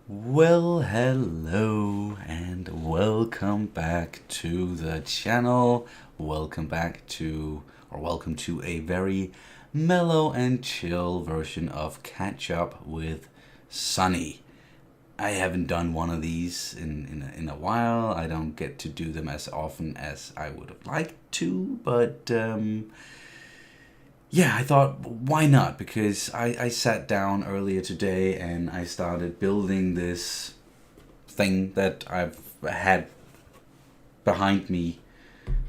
Well, hello and welcome back to the channel. Welcome to a very mellow and chill version of Catch Up with Sonny. I haven't done one of these in a while. I don't get to do them as often as I would have liked to, but yeah, I thought, why not? Because I sat down earlier today and I started building this thing that I've had behind me,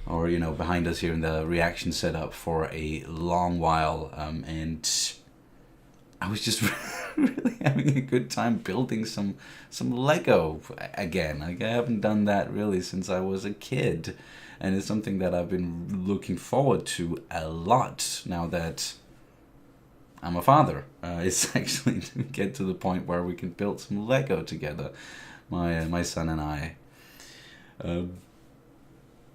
or behind us here in the reaction setup for a long while, and I was just really having a good time building some Lego again. Like, I haven't done that really since I was a kid, and it's something that I've been looking forward to a lot now that I'm a father. It's actually to get to the point where we can build some Lego together, my son and I.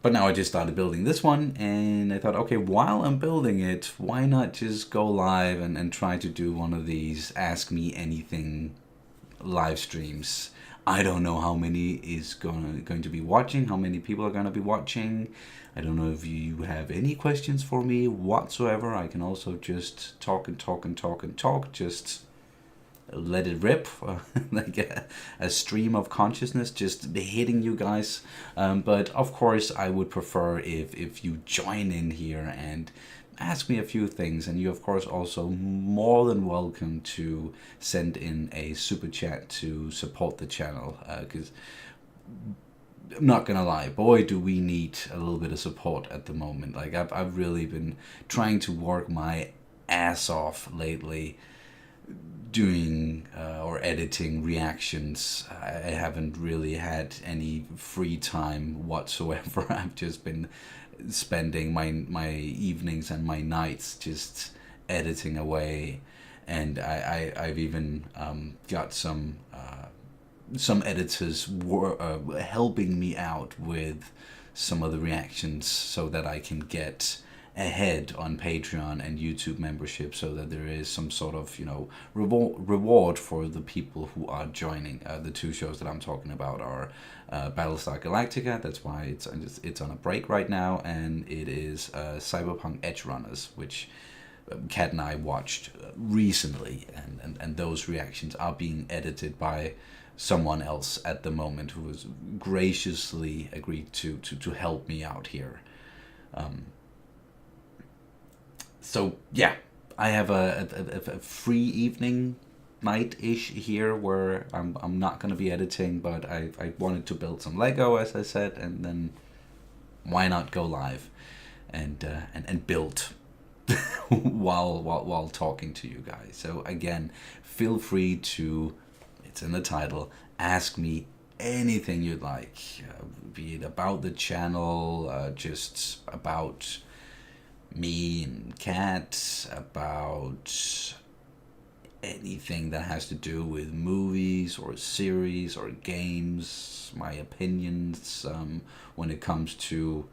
But now I just started building this one, and I thought, okay, while I'm building it, why not just go live and try to do one of these Ask Me Anything live streams. I don't know how many is going to be watching, how many people are going to be watching. I don't know if you have any questions for me whatsoever. I can also just talk and talk and talk and talk, just let it rip, like a stream of consciousness just hitting you guys. But of course, I would prefer if you join in here and ask me a few things. And you, of course, also more than welcome to send in a super chat to support the channel. Because I'm not gonna lie, boy, do we need a little bit of support at the moment. Like, I've really been trying to work my ass off lately doing or editing reactions. I haven't really had any free time whatsoever. I've just been spending my evenings and my nights just editing away, and I've even got some editors helping me out with some of the reactions so that I can get ahead on Patreon and YouTube membership, so that there is some sort of reward for the people who are joining. The two shows that I'm talking about are Battlestar Galactica, that's why it's on a break right now, and it is Cyberpunk Edge Runners, which Kat and I watched recently, and those reactions are being edited by someone else at the moment who has graciously agreed to help me out here. So yeah, I have a free evening, night-ish here where I'm not going to be editing, but I wanted to build some Lego, as I said, and then why not go live and build while talking to you guys. So again, feel free to, it's in the title, ask me anything you'd like, be it about the channel, just about me and Kat, about anything that has to do with movies or series or games, my opinions when it comes to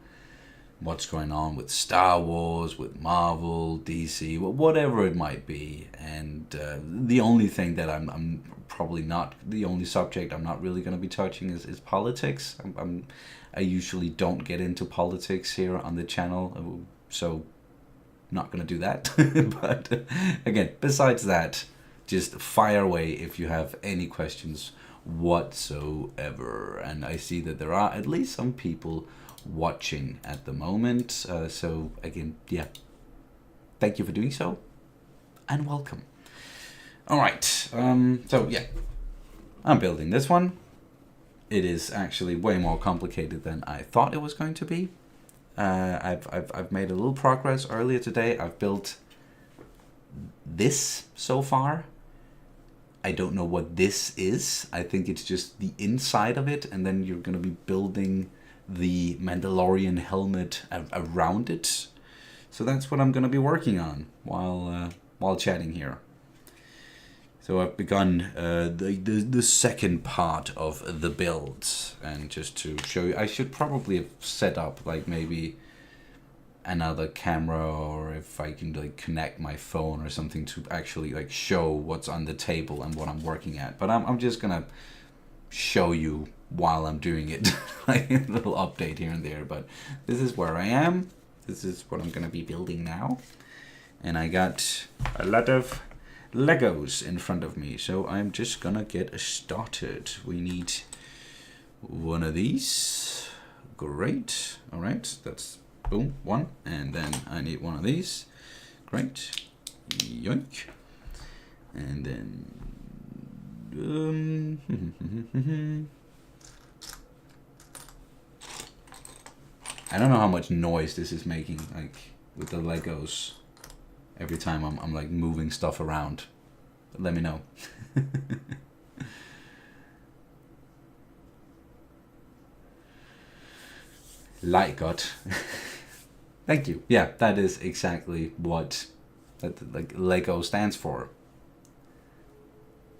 what's going on with Star Wars, with Marvel, DC, whatever it might be. And the only thing that I'm probably not, the only subject I'm not really going to be touching is politics. I usually don't get into politics here on the channel, so not going to do that. But again, besides that, just fire away if you have any questions whatsoever. And I see that there are at least some people watching at the moment. So again, yeah, thank you for doing so, and welcome. All right. So yeah, I'm building this one. It is actually way more complicated than I thought it was going to be. I've made a little progress earlier today. I've built this so far. I don't know what this is. I think it's just the inside of it, and then you're going to be building the Mandalorian helmet around it. So that's what I'm going to be working on while chatting here. So I've begun the second part of the build, and just to show you, I should probably have set up like maybe another camera, or if I can like connect my phone or something to actually like show what's on the table and what I'm working at. But I'm just gonna show you while I'm doing it, like a little update here and there. But this is where I am. This is what I'm gonna be building now, and I got a lot of Legos in front of me, so I'm just gonna get started. We need one of these. Great. All right, that's boom, one, and then I need one of these. Great. Yoink. And then I don't know how much noise this is making, like with the Legos. Every time I'm like moving stuff around. But let me know. Light God. Thank you. Yeah, that is exactly what that like Lego stands for.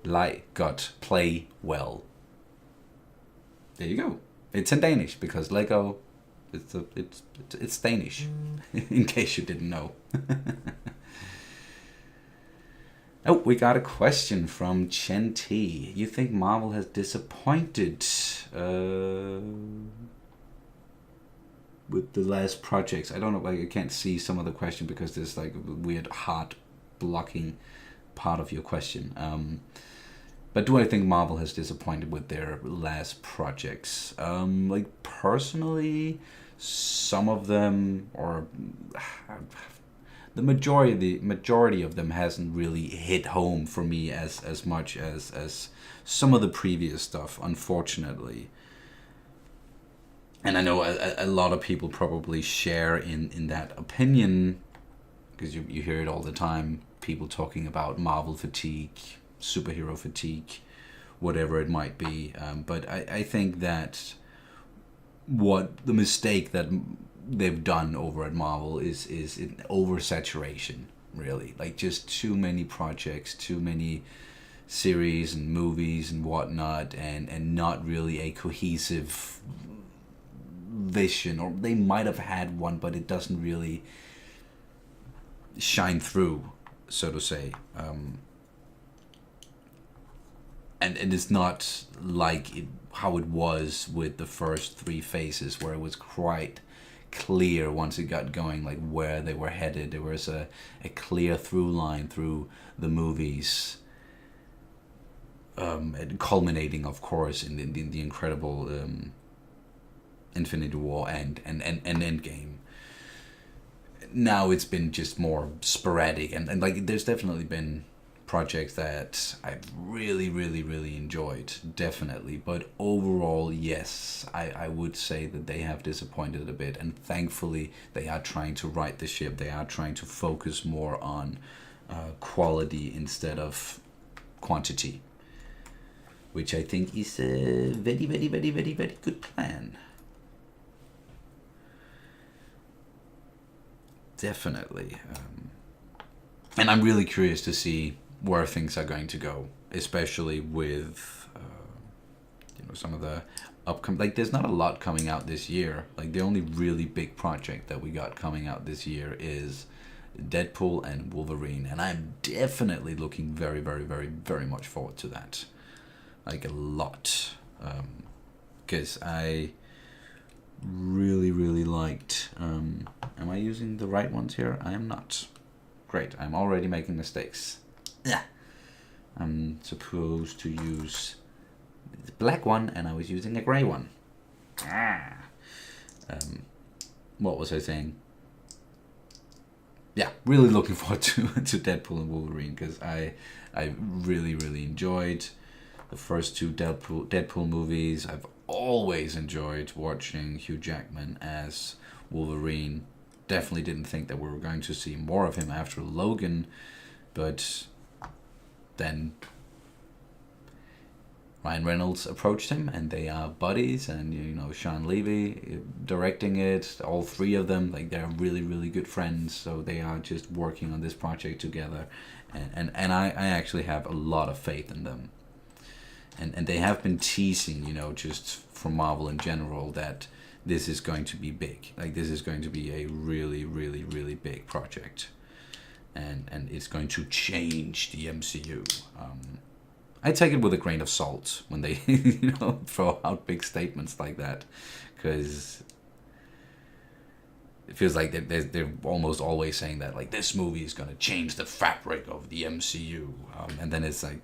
Light God, play well. There you go. It's in Danish because Lego, it's Danish. In case you didn't know. Oh, we got a question from Chen T. You think Marvel has disappointed with the last projects? I don't know, like I can't see some of the question because there's like a weird heart blocking part of your question. But do I think Marvel has disappointed with their last projects? Like personally, some of them, or the majority of them hasn't really hit home for me as much as some of the previous stuff, unfortunately. And I know a lot of people probably share in that opinion, because you hear it all the time, people talking about Marvel fatigue, superhero fatigue, whatever it might be. But I think that what the mistake that they've done over at Marvel is an oversaturation, really. Like just too many projects, too many series and movies and whatnot, and not really a cohesive vision. Or they might have had one, but it doesn't really shine through, so to say. And it's not like how it was with the first three phases, where it was quite clear once it got going, like where they were headed. There was a clear through line through the movies, and culminating, of course, in the incredible Infinity War and Endgame. Now it's been just more sporadic, and like there's definitely been projects that I've really enjoyed, definitely, but overall, yes, I would say that they have disappointed a bit, and thankfully they are trying to right the ship. They are trying to focus more on quality instead of quantity, which I think is a very good plan. Definitely. And I'm really curious to see where things are going to go, especially with some of the upcoming. Like, there's not a lot coming out this year. Like, the only really big project that we got coming out this year is Deadpool and Wolverine, and I'm definitely looking very much forward to that. Like, a lot, because I really liked. Am I using the right ones here? I am not. Great, I'm already making mistakes. Yeah, I'm supposed to use the black one, and I was using a gray one. What was I saying? Yeah, really looking forward to Deadpool and Wolverine, because I really enjoyed the first two Deadpool movies. I've always enjoyed watching Hugh Jackman as Wolverine. Definitely didn't think that we were going to see more of him after Logan, but then Ryan Reynolds approached him, and they are buddies, and Sean Levy directing it, all three of them, like, they're really good friends, so they are just working on this project together, and I actually have a lot of faith in them. And they have been teasing, just from Marvel in general, that this is going to be big. Like, this is going to be a really, really, really big project, and it's going to change the MCU. I take it with a grain of salt when they throw out big statements like that, because it feels like they're almost always saying that, like, this movie is going to change the fabric of the MCU. And then it's like,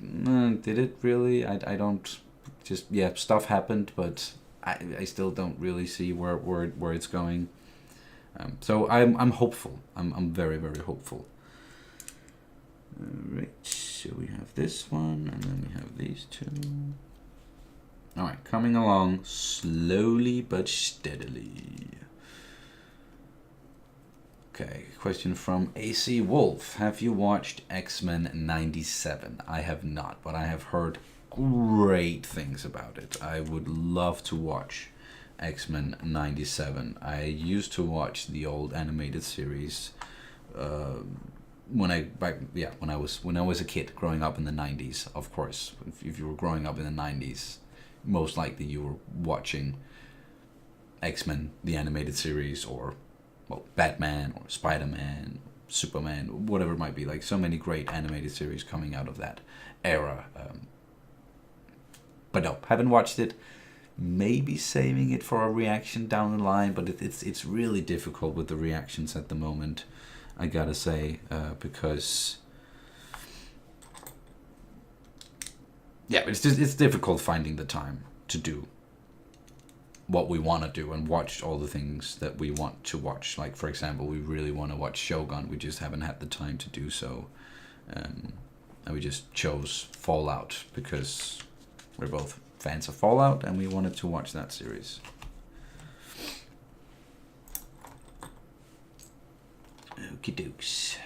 did it really? I don't, just, yeah, stuff happened, but I still don't really see where it's going. So I'm hopeful. I'm very, very hopeful. Alright, so we have this one, and then we have these two. Alright, coming along slowly but steadily. Okay, question from AC Wolf. Have you watched X-Men 97? I have not, but I have heard great things about it. I would love to watch X-Men 97. I used to watch the old animated series when I was a kid growing up in the 90s. Of course, if you were growing up in the 90s, most likely you were watching X-Men the animated series, or Batman or Spider-Man, Superman, whatever it might be. Like, so many great animated series coming out of that era. But no, haven't watched it. Maybe saving it for a reaction down the line, but it's really difficult with the reactions at the moment, I gotta say, because it's difficult finding the time to do what we want to do and watch all the things that we want to watch. Like, for example, we really want to watch Shogun. We just haven't had the time to do so. And we just chose Fallout because we're both fans of Fallout and we wanted to watch that series. Okie dokes.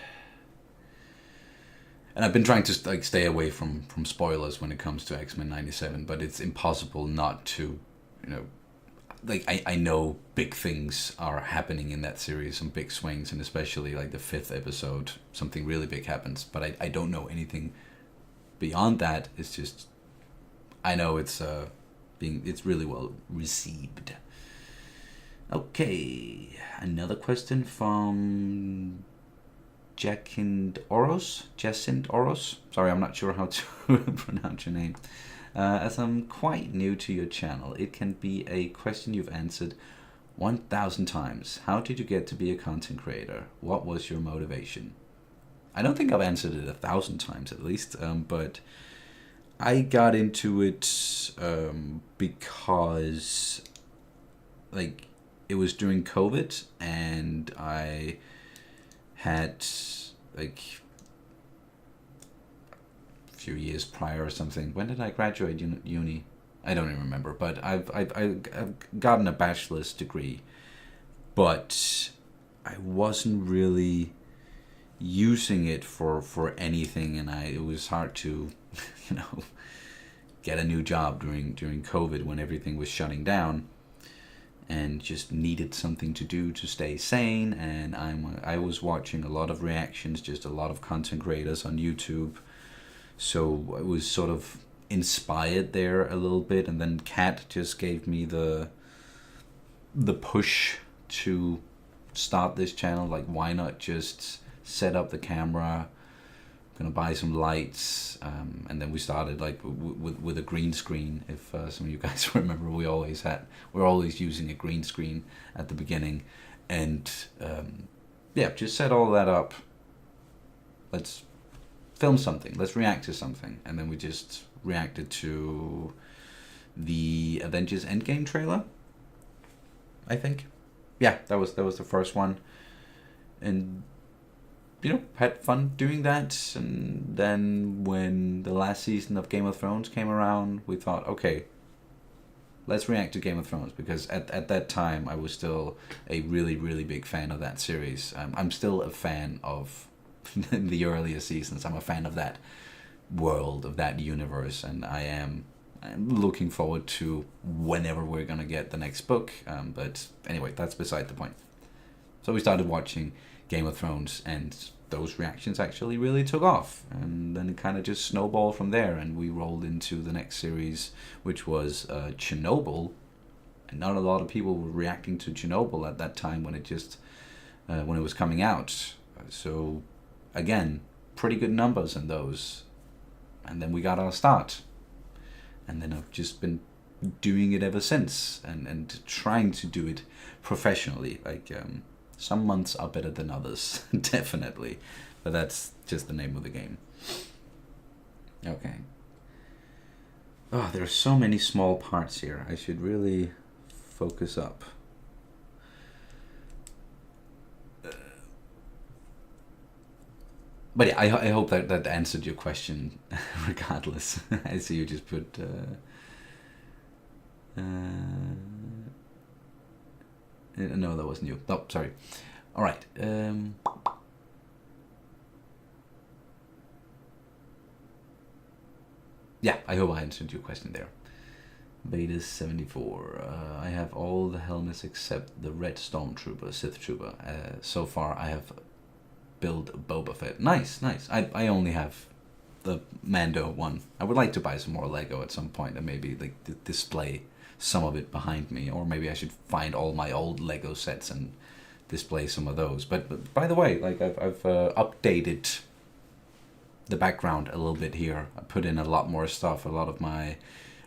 And I've been trying to, like, stay away from spoilers when it comes to X-Men 97, but it's impossible not to, like, I know big things are happening in that series, some big swings, and especially like the 5th episode, something really big happens, but I don't know anything beyond that. It's just, I know it's really well received. Okay, another question from Jacinth Oros. Sorry, I'm not sure how to pronounce your name. As I'm quite new to your channel, it can be a question you've answered 1,000 times. How did you get to be a content creator? What was your motivation? I don't think I've answered it 1,000 times at least, but I got into it because, like, it was during COVID, and I had, like, few years prior or something. When did I graduate uni? I don't even remember, but I've gotten a bachelor's degree, but I wasn't really using it for anything, and it was hard to get a new job during COVID when everything was shutting down, and just needed something to do to stay sane. And I was watching a lot of reactions, just a lot of content creators on YouTube. So I was sort of inspired there a little bit, and then Kat just gave me the push to start this channel. Like, why not just set up the camera, gonna buy some lights, and then we started, like, with a green screen. If some of you guys remember, we're always using a green screen at the beginning, and just set all that up. Let's film something, let's react to something. And then we just reacted to the Avengers Endgame trailer, I think. Yeah, that was the first one, and had fun doing that. And then when the last season of Game of Thrones came around, we thought, okay, let's react to Game of Thrones, because at that time I was still a really, really big fan of that series. I'm still a fan of the earlier seasons. I'm a fan of that world, of that universe, and I'm looking forward to whenever we're gonna get the next book. But anyway, that's beside the point. So we started watching Game of Thrones, and those reactions actually really took off, and then it kind of just snowballed from there, and we rolled into the next series, which was Chernobyl. and not a lot of people were reacting to Chernobyl at that time when when it was coming out. So again, pretty good numbers in those, and then we got our start, and then I've just been doing it ever since, and trying to do it professionally. Like some months are better than others, definitely, but that's just the name of the game. Okay. Oh, there are so many small parts here. I should really focus up. But yeah, I hope that answered your question regardless. I see you just put... no, that wasn't you. Oh, sorry. All right. Yeah, I hope I answered your question there. Beta 74. I have all the helmets except the red Stormtrooper, Sith Trooper. So far, I have built Boba Fett. Nice, nice. I only have the Mando one. I would like to buy some more Lego at some point and maybe like display some of it behind me, or maybe I should find all my old Lego sets and display some of those. But by the way, like I've updated the background a little bit here. I put in a lot more stuff, a lot of my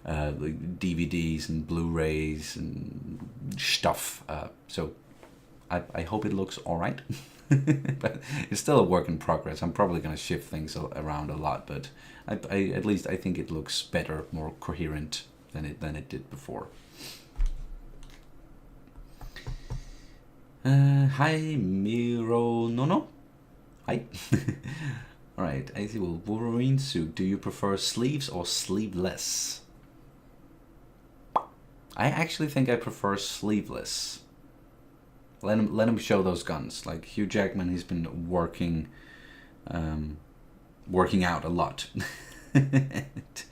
like DVDs and Blu-rays and stuff. So I hope it looks all right. But it's still a work in progress. I'm probably going to shift things around a lot, but I at least I think it looks better, more coherent than it did before. Hi Miro Nono. Hi. All right. I see. Well, Wolverine suit. Do you prefer sleeves or sleeveless? I actually think I prefer sleeveless. Let him show those guns. Like Hugh Jackman, he's been working out a lot. It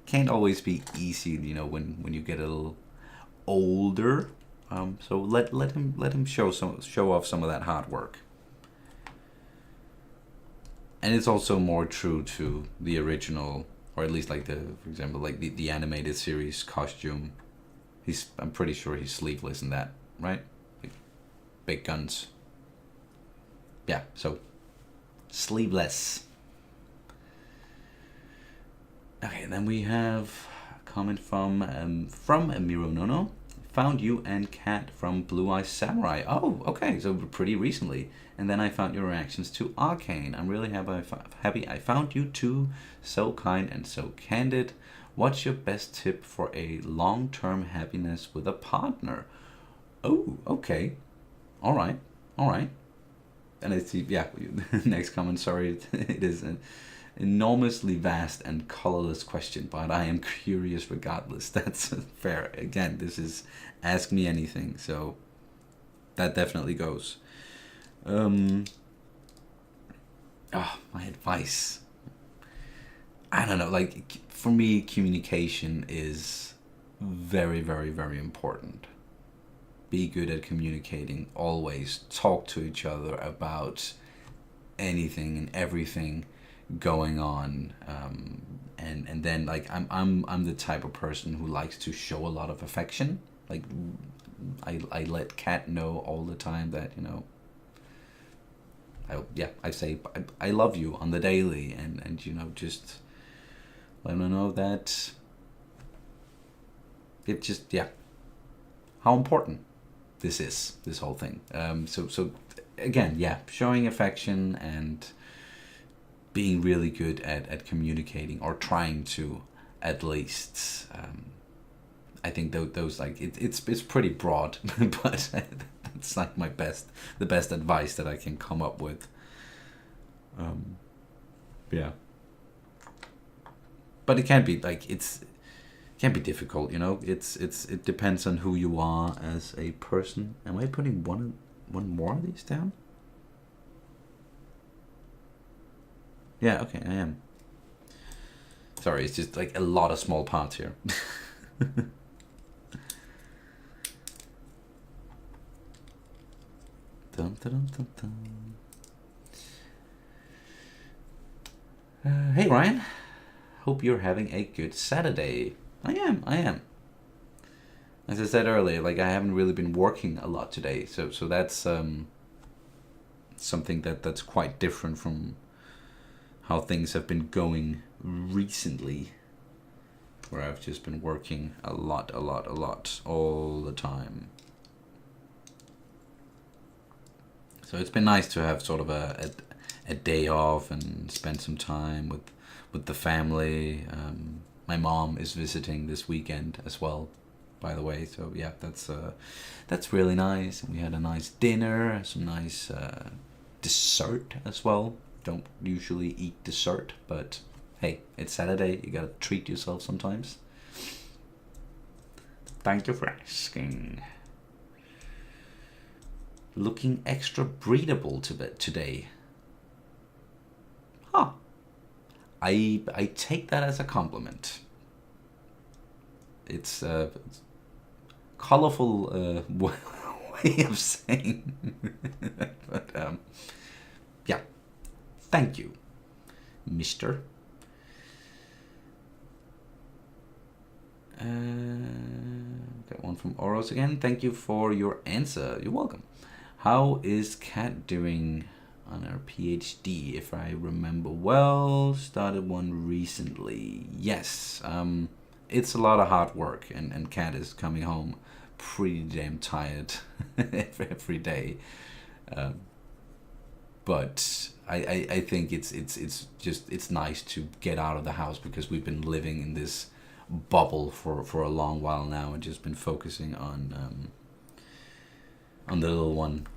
can't always be easy, you know, when you get a little older. So let him show off some of that hard work. And it's also more true to the original, or at least like for example, like the animated series costume. I'm pretty sure he's sleeveless in that, right? Big guns. Yeah, so sleeveless. Okay, then we have a comment from Miro Nono. Found you and Kat from Blue Eye Samurai. Oh, okay, so pretty recently. And then I found your reactions to Arcane. I'm really happy I found you two. So kind and so candid. What's your best tip for a long-term happiness with a partner? Oh, okay. All right. And I see, yeah, next comment, sorry, it is an enormously vast and colorless question, but I am curious regardless. That's fair. Again, this is Ask Me Anything, so that definitely goes. My advice. I don't know, like, for me, communication is very, very, very important. Be good at communicating. Always talk to each other about anything and everything going on. And then like I'm the type of person who likes to show a lot of affection. Like I let Kat know all the time that, you know, I say I love you on the daily, and you know, just let them know that it just, yeah, how important this whole thing. So again, yeah, showing affection and being really good at communicating, or trying to, at least. I think those like it's pretty broad, but it's like the best advice that I can come up with. Yeah. But it can't be like it can't be difficult, you know. It depends on who you are as a person. Am I putting one more of these down? Yeah, okay, I am. Sorry, it's just like a lot of small parts here. Dun, dun, dun, dun. Hey Ryan, hope you're having a good Saturday. I am. as I said earlier, like I haven't really been working a lot today, so that's something that's quite different from how things have been going recently, where I've just been working a lot all the time. So it's been nice to have sort of a day off and spend some time with the family. My mom is visiting this weekend as well, by the way. So yeah, that's really nice. And we had a nice dinner, some nice dessert as well. Don't usually eat dessert, but hey, it's Saturday. You gotta treat yourself sometimes. Thank you for asking. Looking extra breathable today. Huh. I take that as a compliment. It's a colorful way of saying. But yeah. Thank you, Mister. Got one from Oros again. Thank you for your answer. You're welcome. How is Kat doing on her PhD? If I remember well, started one recently. Yes, it's a lot of hard work, and Kat is coming home pretty damn tired every day. But I think it's nice to get out of the house, because we've been living in this bubble for a long while now and just been focusing on the little one,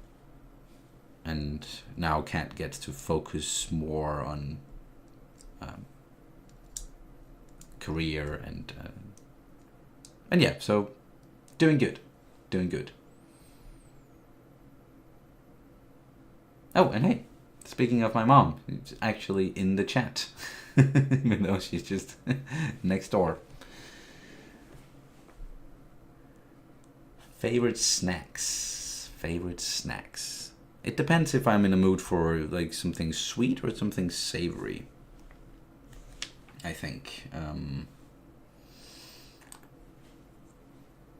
and now Kat gets to focus more on career and yeah, so doing good. Oh, and hey, speaking of my mom, it's actually in the chat, even though she's just next door. Favorite snacks. It depends if I'm in a mood for like something sweet or something savory, I think.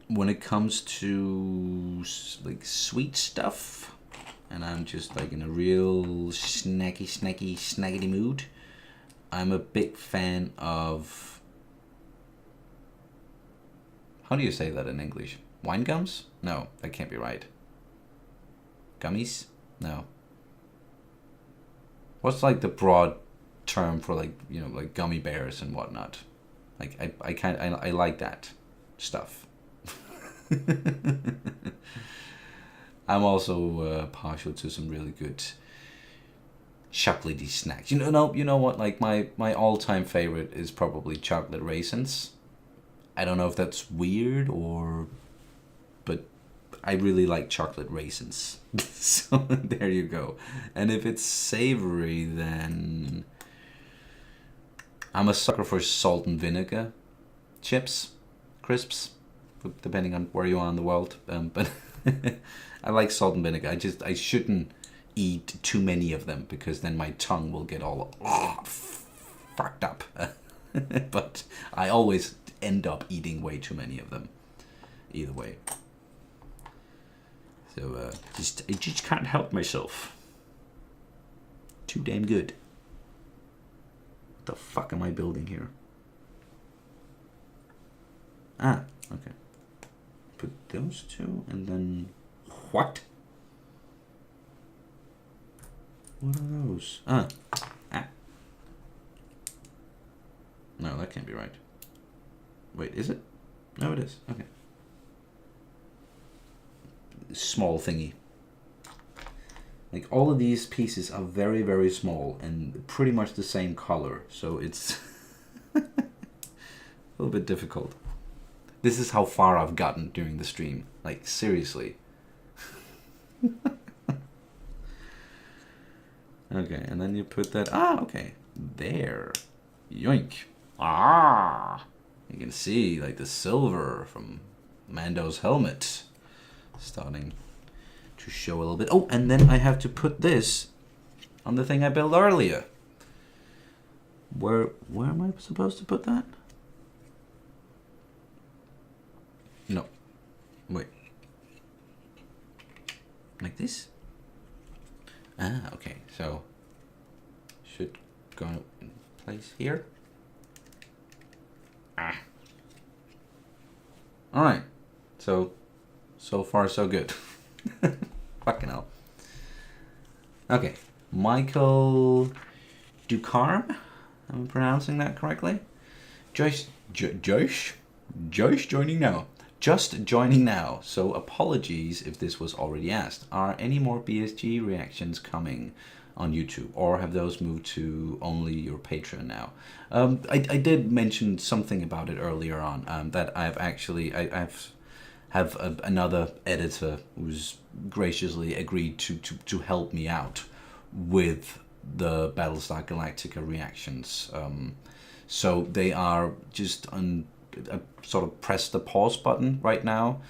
When it comes to like sweet stuff, and I'm just like in a real snackety mood, I'm a big fan of, how do you say that in English? Wine gums? No, that can't be right. Gummies? No. What's like the broad term for like, you know, like gummy bears and whatnot? Like I like that stuff. I'm also partial to some really good chocolatey snacks. You know what? Like my all-time favorite is probably chocolate raisins. I don't know if that's weird but I really like chocolate raisins. So there you go. And if it's savory, then I'm a sucker for salt and vinegar chips, crisps, depending on where you are in the world. But I like salt and vinegar. I shouldn't eat too many of them, because then my tongue will get all fucked up. But I always end up eating way too many of them. Either way. So I just can't help myself. Too damn good. What the fuck am I building here? Ah, okay. Put those two, and then what? What are those? Ah. No, that can't be right. Wait, is it? No, it is. Okay. Small thingy. Like all of these pieces are very, very small and pretty much the same color, so it's a little bit difficult. This is how far I've gotten during the stream. Like, seriously. Okay, and then you put that... Ah, okay. There. Yoink. Ah! You can see, like, the silver from Mando's helmet starting to show a little bit. Oh, and then I have to put this on the thing I built earlier. Where am I supposed to put that? No. here. Ah. Alright. So far so good. Fucking hell. Okay. Michael Ducarme? Am I pronouncing that correctly? Joyce joining now. Just joining now. So apologies if this was already asked. Are any more BSG reactions coming on YouTube, or have those moved to only your Patreon now? I did mention something about it earlier on, that I've actually have another editor who's graciously agreed to help me out with the Battlestar Galactica reactions. So they are just on sort of press the pause button right now.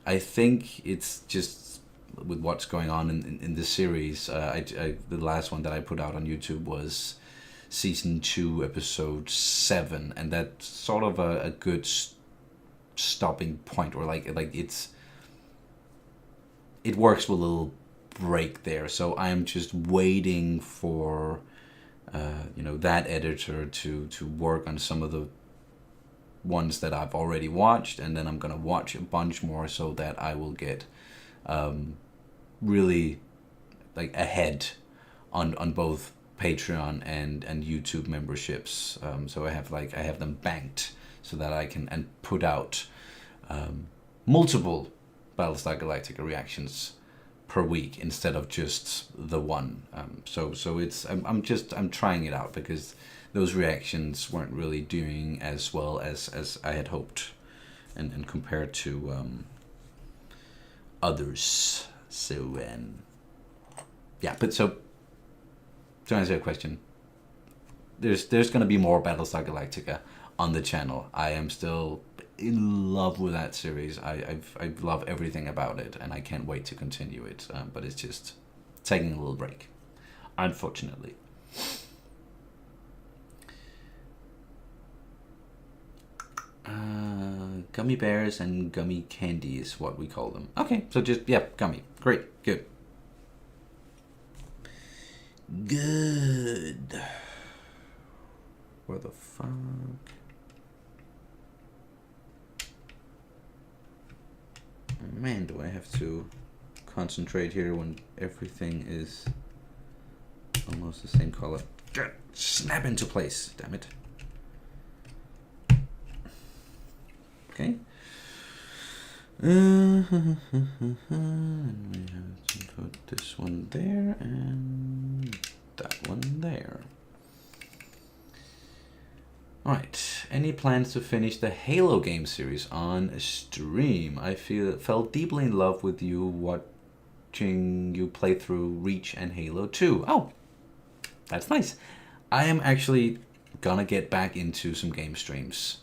I think it's just with what's going on in the series. The last one that I put out on YouTube was season 2, episode 7, and that's sort of a good stopping point, or like it works with a little break there. So I'm just waiting for that editor to work on some of the ones that I've already watched, and then I'm gonna watch a bunch more so that I will get really like ahead on both Patreon and YouTube memberships. So I have them banked so that I can and put out multiple Battlestar Galactica reactions per week instead of just the one. So it's I'm trying it out because those reactions weren't really doing as well as I had hoped, and compared to others. So yeah, but so to answer your question, there's going to be more Battlestar Galactica on the channel. I am still in love with that series. I love everything about it, and I can't wait to continue it. But it's just taking a little break, unfortunately. Gummy bears and gummy candy is what we call them. Okay, so just, yeah, gummy. Great, good. Good. Where the fuck? Man, do I have to concentrate here when everything is almost the same color. Snap into place, damn it. Okay. And we have to put this one there and that one there. Alright, any plans to finish the Halo game series on stream? I fell deeply in love with you watching you play through Reach and Halo 2. Oh, that's nice. I am actually gonna get back into some game streams.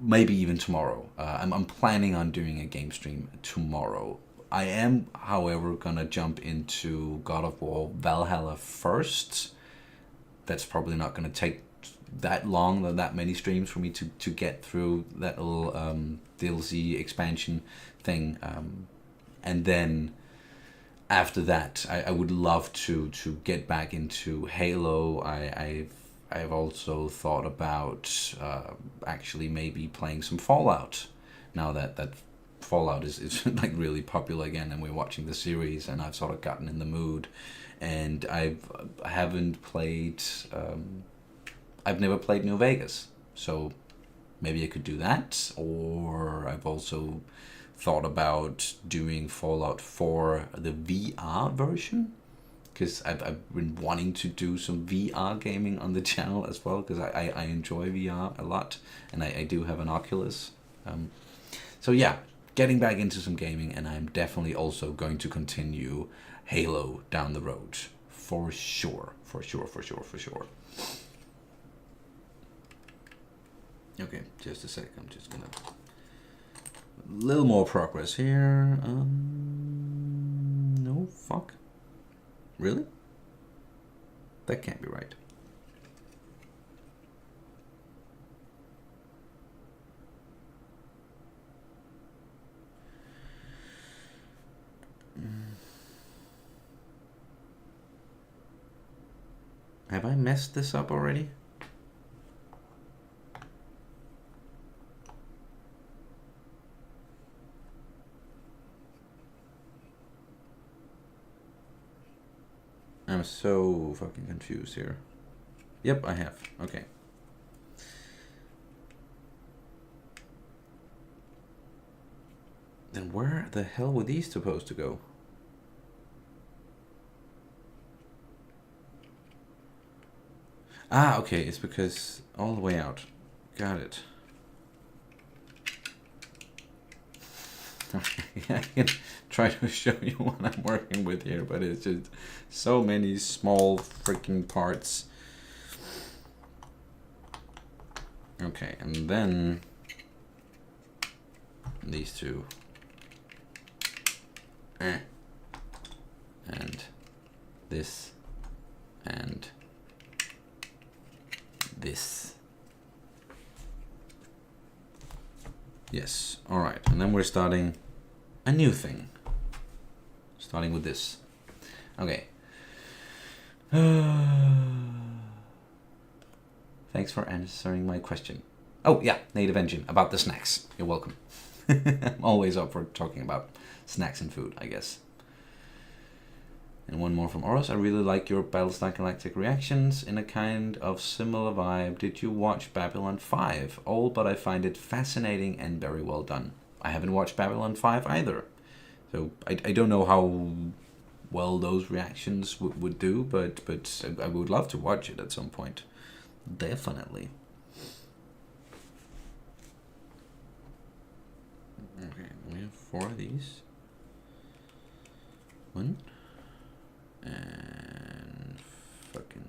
Maybe even tomorrow. I'm planning on doing a game stream tomorrow. I am, however, gonna jump into God of War Valhalla first. That's probably not gonna take that long, that many streams for me to get through that little DLC expansion thing. And then after that, I would love to get back into Halo. I've also thought about actually maybe playing some Fallout now that Fallout is like really popular again, and we're watching the series, and I've sort of gotten in the mood. And I haven't played. I've never played New Vegas, so maybe I could do that. Or I've also thought about doing Fallout 4, the VR version, because I've been wanting to do some VR gaming on the channel as well, because I enjoy VR a lot, and I do have an Oculus. So yeah, getting back into some gaming, and I'm definitely also going to continue Halo down the road. For sure. Okay, just a sec. I'm just gonna... A little more progress here. No, fuck. Really? That can't be right. Have I messed this up already? I'm so fucking confused here. Yep, I have. Okay. Then where the hell were these supposed to go? Ah, okay, it's because all the way out. Got it. I can try to show you what I'm working with here, but it's just so many small freaking parts. Okay, and then these two. And this and this. Yes, alright, and then we're starting a new thing. Starting with this. Okay. Thanks for answering my question. Oh, yeah, Native Engine, about the snacks. You're welcome. I'm always up for talking about snacks and food, I guess. And one more from Oros. I really like your Battlestar Galactica reactions in a kind of similar vibe. Did you watch Babylon 5? Old, but I find it fascinating and very well done. I haven't watched Babylon 5 either. So I don't know how well those reactions would do, but I would love to watch it at some point. Definitely. Okay, we have 4 of these. 1. And fucking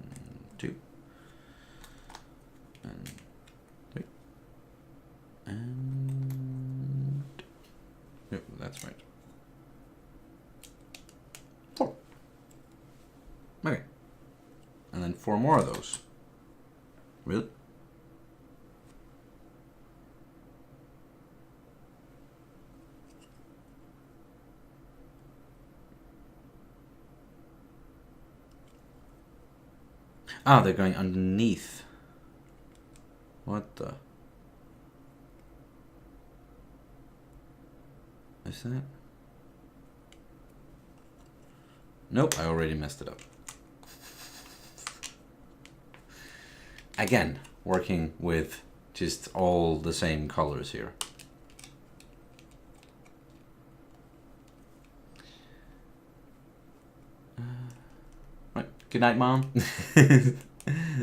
2. And 3. And... Yep, that's right. 4. Okay. And then 4 more of those. Really? Ah, they're going underneath. What the? Is that? Nope, I already messed it up. Again, working with just all the same colors here. Right. Good night, Mom.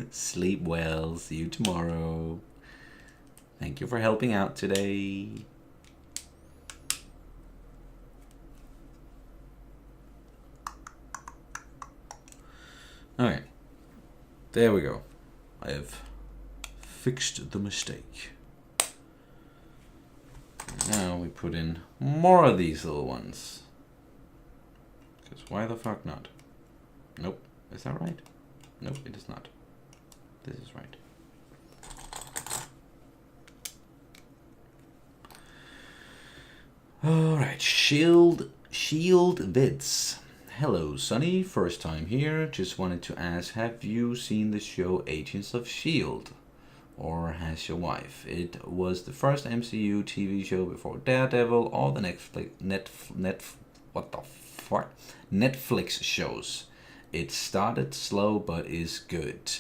Sleep well. See you tomorrow. Thank you for helping out today. Okay. There we go. I have fixed the mistake. Now we put in more of these little ones. Because why the fuck not? Nope. Is that right? Nope, it is not. This is right. Alright, Shield Vids. Hello, Sonny. First time here. Just wanted to ask, have you seen the show Agents of S.H.I.E.L.D.? Or has your wife? It was the first MCU TV show before Daredevil or the Netflix shows. It started slow but is good.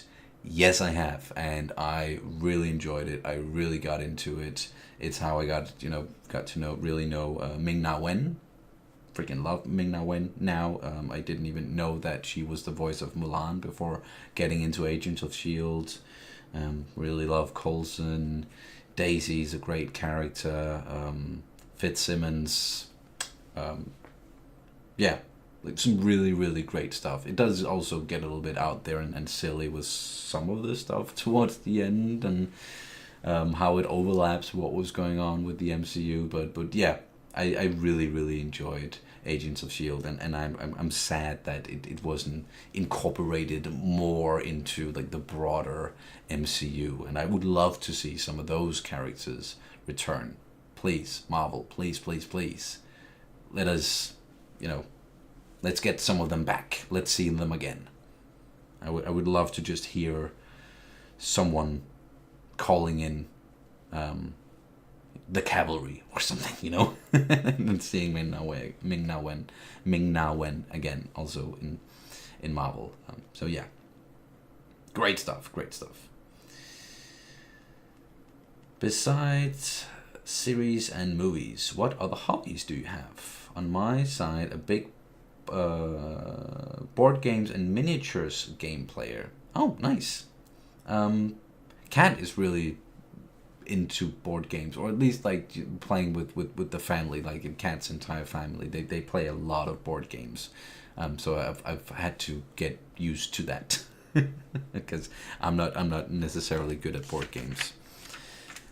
Yes, I have, and I really enjoyed it. I really got into it. It's how I got to know Ming-Na Wen. Freaking love Ming-Na Wen now. I didn't even know that she was the voice of Mulan before getting into Agents of S.H.I.E.L.D. Really love Coulson. Daisy's a great character. Fitzsimmons. Yeah, like some really, really great stuff. It does also get a little bit out there and silly with some of the stuff towards the end, and how it overlaps what was going on with the MCU. But yeah, I really, really enjoyed Agents of S.H.I.E.L.D. and I'm sad that it wasn't incorporated more into like the broader MCU, and I would love to see some of those characters return. Please, Marvel, please, please, please. Let us, let's get some of them back. Let's see them again. I would love to just hear someone calling in the cavalry or something, you know, and seeing Ming Na Wen again, also in Marvel. So yeah, great stuff. Besides series and movies, what other hobbies do you have? On my side, a big board games and miniatures game player. Oh, nice. Kat is really into board games, or at least like playing with the family, like in Kat's entire family. They play a lot of board games. So I've had to get used to that because I'm not necessarily good at board games.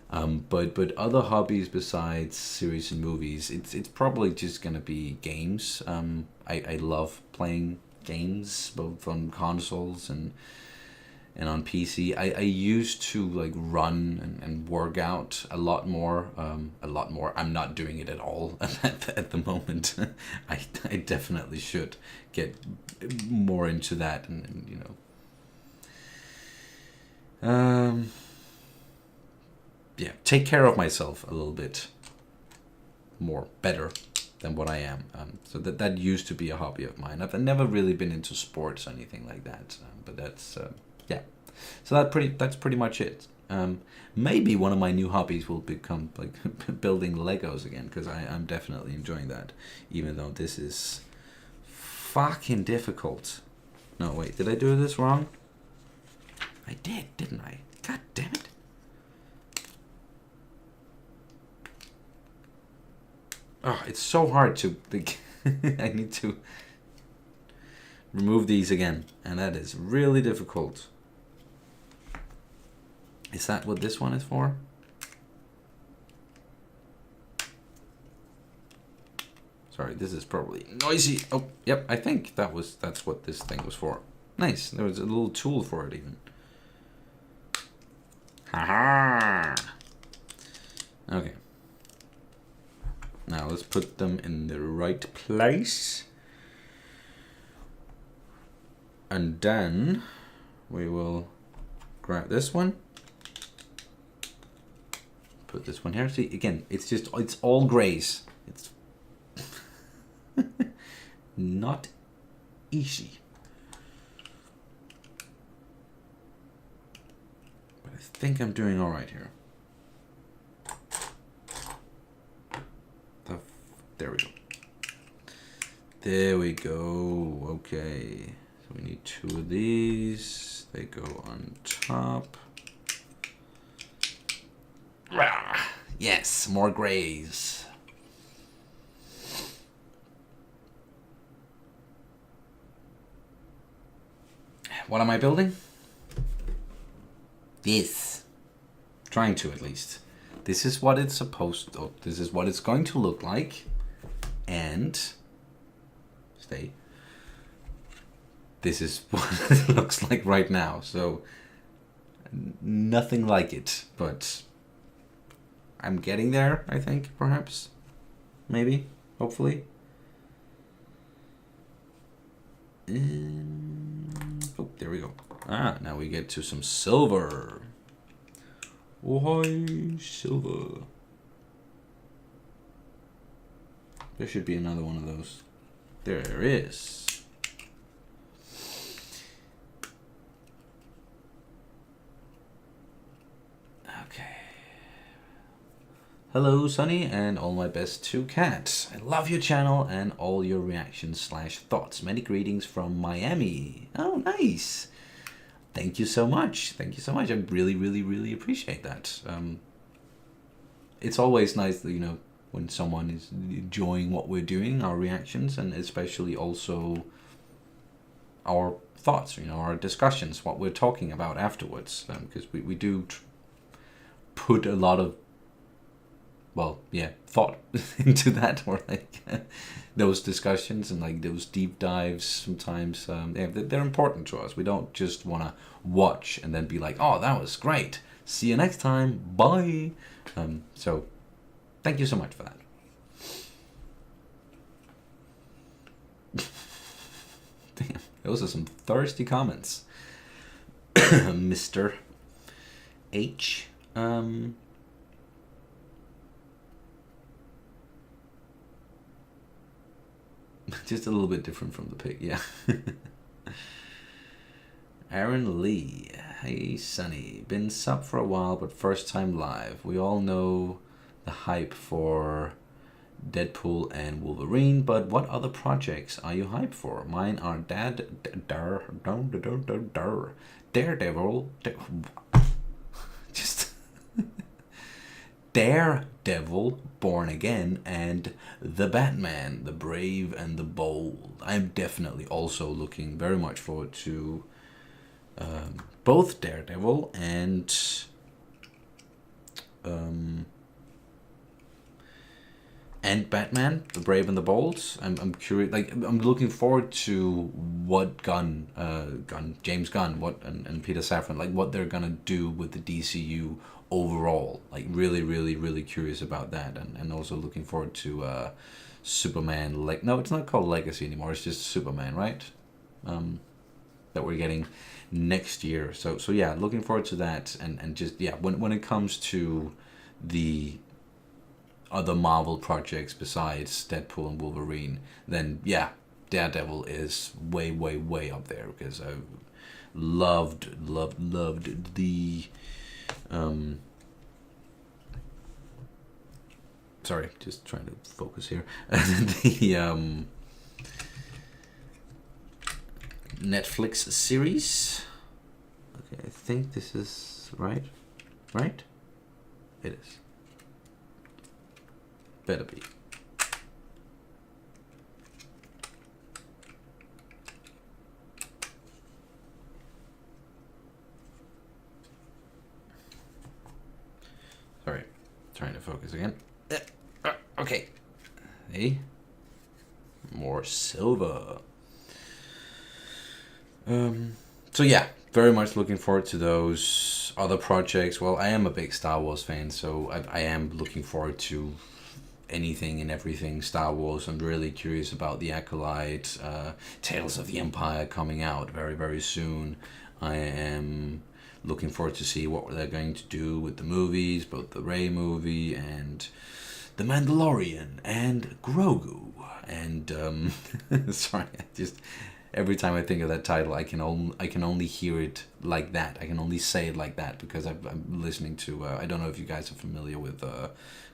But other hobbies besides series and movies, it's probably just gonna be games. I love playing games both on consoles and on PC. I used to like run and work out a lot more. I'm not doing it at all at the moment. I definitely should get more into that and you know. Yeah, take care of myself a little bit more, better than what I am. So that used to be a hobby of mine. I've never really been into sports or anything like that, but that's yeah. So that's pretty much it. Maybe one of my new hobbies will become like building Legos again, because I'm definitely enjoying that, even though this is fucking difficult. No, wait, did I do this wrong? I did, didn't I? God damn it. Oh, it's so hard to think. I need to remove these again, and that is really difficult. Is that what this one is for? Sorry, this is probably noisy. Oh, yep, I think that's what this thing was for. Nice, there was a little tool for it even. Haha. Okay. Now let's put them in the right place. And then we will grab this one. Put this one here. See, again, it's all grays. It's not easy. But I think I'm doing all right here. There we go. There we go. Okay. So we need 2 of these. They go on top. Yes, more grays. What am I building? This. Trying to, at least. This is what it's supposed to. This is what it's going to look like. And stay. This is what it looks like right now. So nothing like it, but I'm getting there, I think, perhaps. Maybe, hopefully. Oh, there we go. Now we get to some silver. Oh, hi, silver. There should be another one of those. There is. Okay. Hello, Sonny, and all my best to Kat. I love your channel and all your reactions/thoughts. Many greetings from Miami. Oh, nice. Thank you so much. Thank you so much. I really, really, really appreciate that. It's always nice that, you know, when someone is enjoying what we're doing, our reactions, and especially also our thoughts, you know, our discussions, what we're talking about afterwards, because we do put a lot of, well, yeah, thought into that, or like those discussions and like those deep dives sometimes. They're important to us. We don't just want to watch and then be like, oh, that was great. See you next time. Bye. So thank you so much for that. Damn. Those are some thirsty comments, Mr. H. Just a little bit different from the pig, yeah. Aaron Lee. Hey, Sonny. Been sub for a while, but first time live. We all know the hype for Deadpool and Wolverine, but what other projects are you hyped for? Mine are Daredevil, just Daredevil, Born Again, and The Batman, The Brave and the Bold. I'm definitely also looking very much forward to both Daredevil and Batman, The Brave and the Bold. I'm curious. Like, I'm looking forward to what James Gunn, and Peter Safran, like what they're gonna do with the DCU overall. Like, really, really, really curious about that, and also looking forward to Superman. Like, no, it's not called Legacy anymore. It's just Superman, right? That we're getting next year. So yeah, looking forward to that, and just yeah, when it comes to the other Marvel projects besides Deadpool and Wolverine, then yeah, Daredevil is way, way, way up there, because I loved the sorry, just trying to focus here. The Netflix series. Okay, I think this is right. Right? It is. Better be. Sorry, trying to focus again. Okay. Hey. More silver. So yeah, very much looking forward to those other projects. Well, I am a big Star Wars fan, so I am looking forward to anything and everything Star Wars. I'm really curious about the Acolyte, Tales of the Empire coming out very, very soon. I am looking forward to see what they're going to do with the movies, both the Rey movie and The Mandalorian and Grogu. And sorry, every time I think of that title, I can only hear it like that. I can only say it like that because I'm listening to. I don't know if you guys are familiar with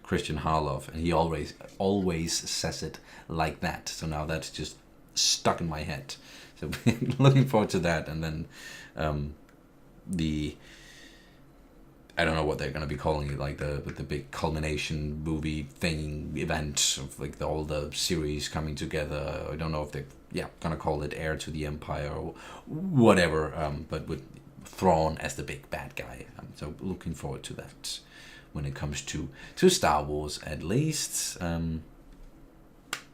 Christian Harloff, and he always says it like that. So now that's just stuck in my head. So looking forward to that, and then I don't know what they're gonna be calling it, like the big culmination movie thing event of like all the series coming together. I don't know if they're gonna call it Heir to the Empire or whatever. But with Thrawn as the big bad guy. So looking forward to that when it comes to Star Wars, at least.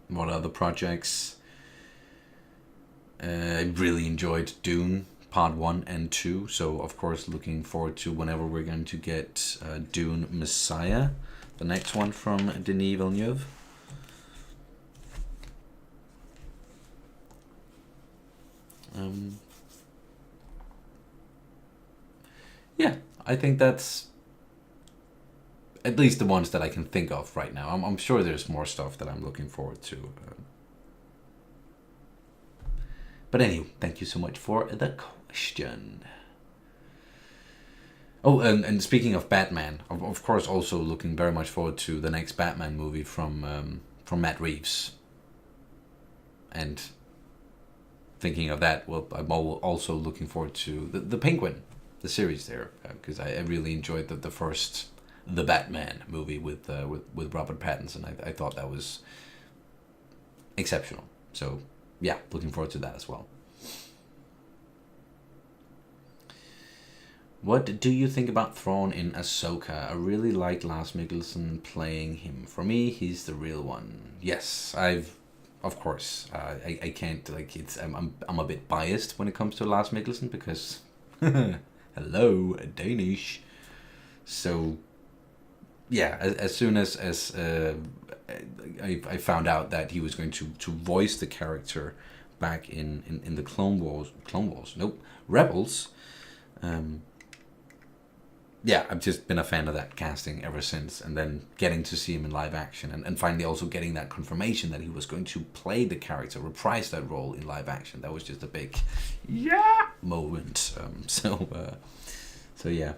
What other projects? I really enjoyed Dune Part 1 and 2, so of course looking forward to whenever we're going to get Dune Messiah, the next one from Denis Villeneuve. Yeah, I think that's at least the ones that I can think of right now. I'm sure there's more stuff that I'm looking forward to. But anyway, thank you so much for the question. Oh, and speaking of Batman, of course, also looking very much forward to the next Batman movie from Matt Reeves. And thinking of that, well, I'm also looking forward to the Penguin, the series there, because I really enjoyed the first The Batman movie with Robert Pattinson. I thought that was exceptional. So yeah, looking forward to that as well. What do you think about Thrawn in Ahsoka? I really like Lars Mikkelsen playing him. For me, he's the real one. Yes, of course, I can't, like, I'm a bit biased when it comes to Lars Mikkelsen because, hello, Danish. So, yeah, as soon as I found out that he was going to voice the character back in the Rebels. Yeah, I've just been a fan of that casting ever since, and then getting to see him in live action, and finally also getting that confirmation that he was going to play the character, reprise that role in live action. That was just a big moment. So yeah,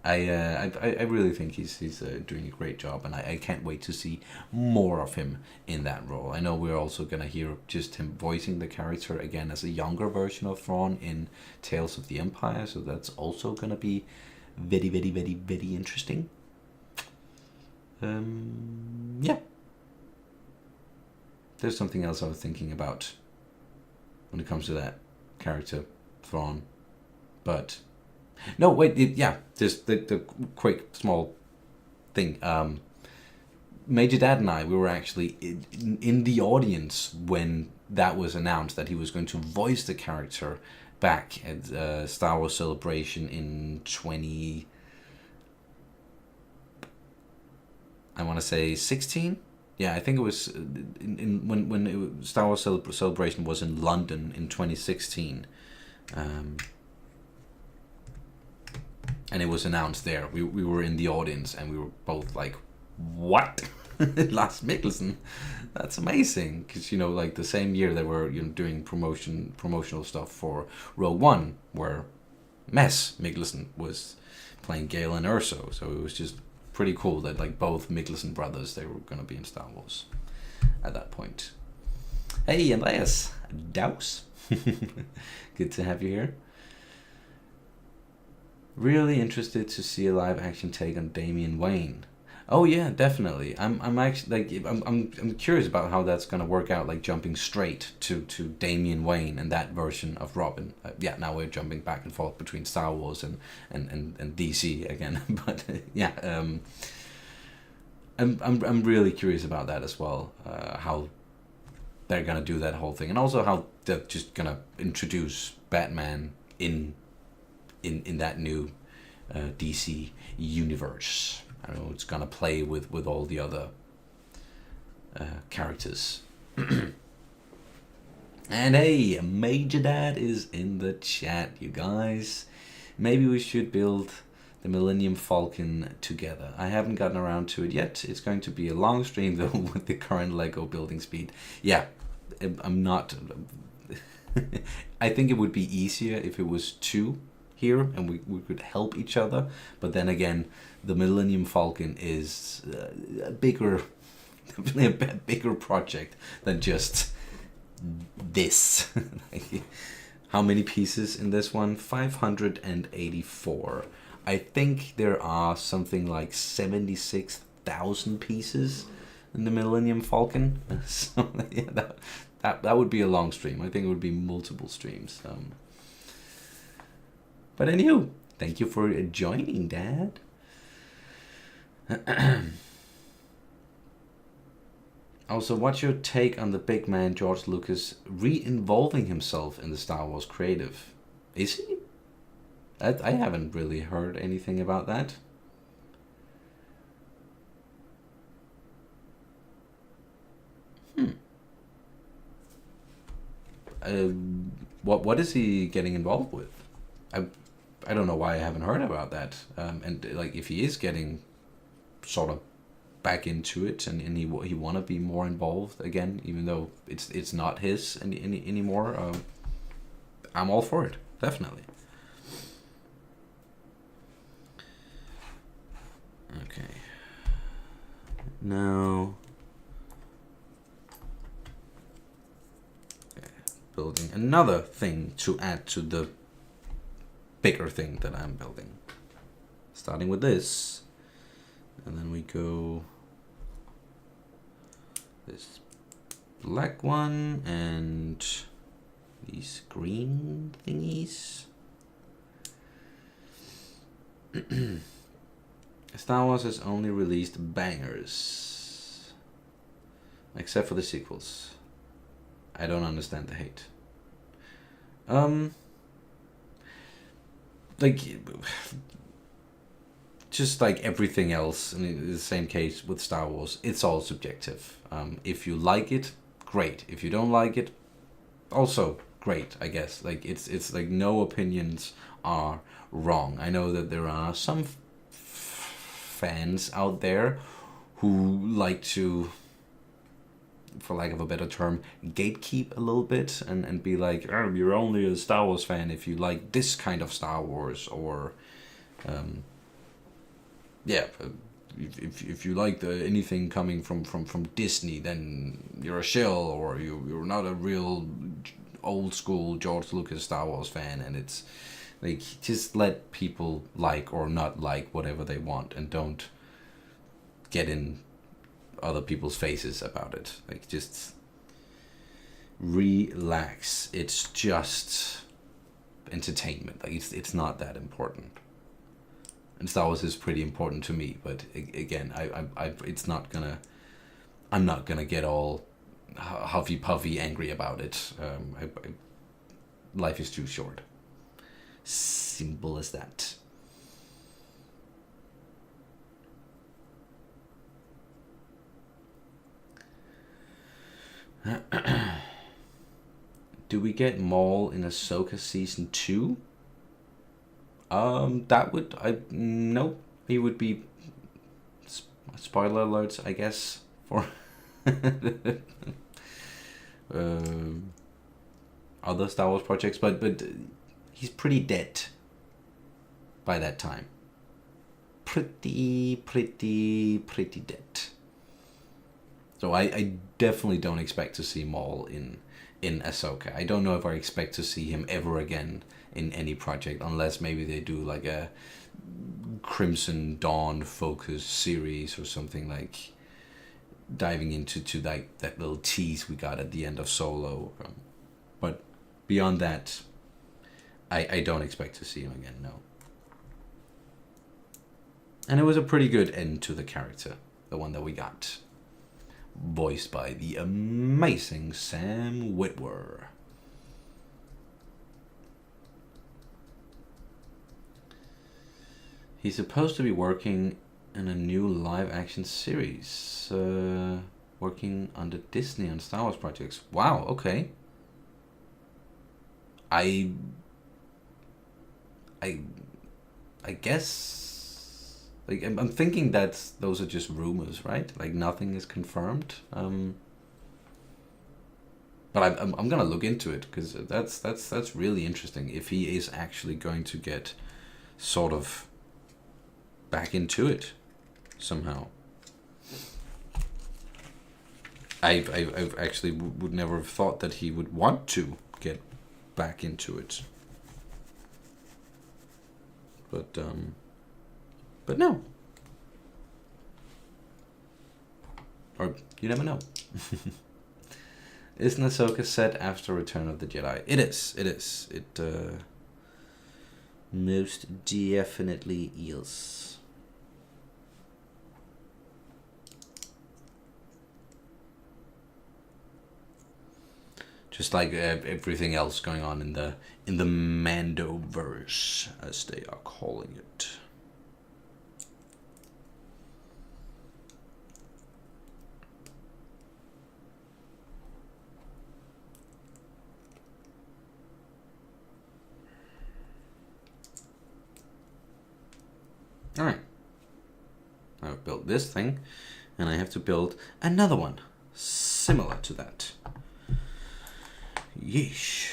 I really think he's doing a great job, and I can't wait to see more of him in that role. I know we're also gonna hear just him voicing the character again as a younger version of Thrawn in Tales of the Empire, so that's also gonna be very, very, very, very interesting. Yeah. There's something else I was thinking about when it comes to that character, Thrawn. But no, wait, just the quick small thing. Major Dad and I, we were actually in the audience when that was announced, that he was going to voice the character back at Star Wars Celebration in 16. Yeah, I think it was when Star Wars Celebration was in London in 2016, and it was announced there. We were in the audience, and we were both like, "What? Lars Mikkelsen? That's amazing!" Because like the same year they were doing promotional stuff for Rogue One, where Mess Mikkelsen was playing Galen Erso. So it was just pretty cool that like both Mikkelsen brothers, they were gonna be in Star Wars at that point. Hey Andreas, Daus. Good to have you here. Really interested to see a live action take on Damian Wayne. Oh yeah, definitely. I'm actually like I'm curious about how that's gonna work out. Like jumping straight to Damian Wayne and that version of Robin. Now we're jumping back and forth between Star Wars and DC again. But I'm really curious about that as well. How they're gonna do that whole thing, and also how they're just gonna introduce Batman in that new DC universe. I don't know, it's gonna play with all the other characters. And hey, Major Dad is in the chat, you guys. Maybe we should build the Millennium Falcon together. I haven't gotten around to it yet. It's going to be a long stream though with the current Lego building speed. Yeah, I'm not... I think it would be easier if it was 2 here and we could help each other, but then again, the Millennium Falcon is a bigger project than just this. How many pieces in this one? 584. I think there are something like 76,000 pieces in the Millennium Falcon. So yeah, that would be a long stream. I think it would be multiple streams. But anywho, thank you for joining, Dad. Also, what's your take on the big man George Lucas re-involving himself in the Star Wars creative? Is he? I haven't really heard anything about that. What is he getting involved with? I don't know why I haven't heard about that. And like, if he is getting sort of back into it, and he want to be more involved again, even though it's not his anymore, I'm all for it, definitely. Okay. Now, building another thing to add to the bigger thing that I'm building. Starting with this, and then we go this black one and these green thingies. Star Wars has only released bangers, except for the sequels. I don't understand the hate. Like, just like everything else, in the same case with Star Wars, it's all subjective. If you like it, great. If you don't like it, also great, I guess. Like it's like no opinions are wrong. I know that there are some fans out there who like to, for lack of a better term, gatekeep a little bit and be like, oh, you're only a Star Wars fan if you like this kind of Star Wars, or yeah, if you like anything coming from Disney, then you're a shill, or you're not a real old school George Lucas Star Wars fan. And it's like, just let people like or not like whatever they want, and don't get in other people's faces about it. Like, just relax. It's just entertainment. Like, it's not that important. And Star Wars is pretty important to me, but again, it's not gonna. I'm not gonna get all huffy puffy angry about it. Life is too short. Simple as that. Do we get Maul in Ahsoka season 2? That would nope. He would be spoiler alerts, I guess, for other Star Wars projects, but he's pretty dead by that time. Pretty dead. So I definitely don't expect to see Maul in Ahsoka. I don't know if I expect to see him ever again in any project, unless maybe they do like a Crimson Dawn focus series or something, like diving into like that little tease we got at the end of Solo. But beyond that, I don't expect to see him again, no. And it was a pretty good end to the character, the one that we got. Voiced by the amazing Sam Witwer. He's supposed to be working in a new live-action series, working under Disney on Star Wars projects. Wow, okay. I guess, like, I'm thinking that those are just rumors, right? Like, nothing is confirmed. But I'm gonna look into it, because that's really interesting. If he is actually going to get sort of back into it somehow. I've actually would never have thought that he would want to get back into it. But no. Or you never know. Isn't Ahsoka set after Return of the Jedi? It is. It most definitely is. Just like everything else going on in the Mandoverse, as they are calling it. Alright. I've built this thing, and I have to build another one similar to that. Yeesh.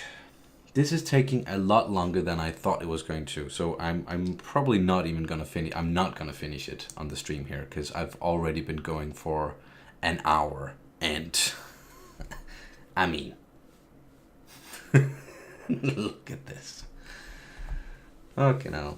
This is taking a lot longer than I thought it was going to, so I'm probably not even gonna finish. I'm not gonna finish it on the stream here, because I've already been going for an hour, and I mean, look at this. Okay, now.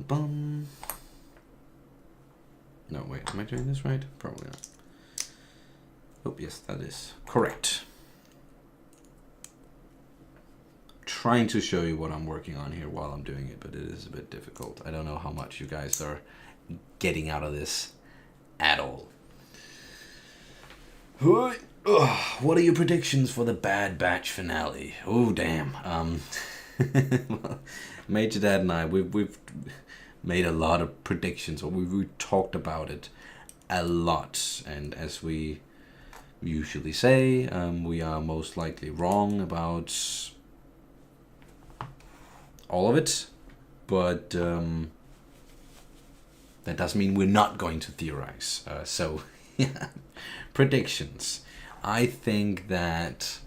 Bum. No, wait, am I doing this right? Probably not. Oh, yes, that is correct. Trying to show you what I'm working on here while I'm doing it, but it is a bit difficult. I don't know how much you guys are getting out of this at all. What are your predictions for the Bad Batch finale? Oh, damn. Well, Major Dad and I, we've made a lot of predictions, or we've talked about it a lot, and as we usually say, we are most likely wrong about all of it, but that doesn't mean we're not going to theorize. So, yeah, predictions. I think that,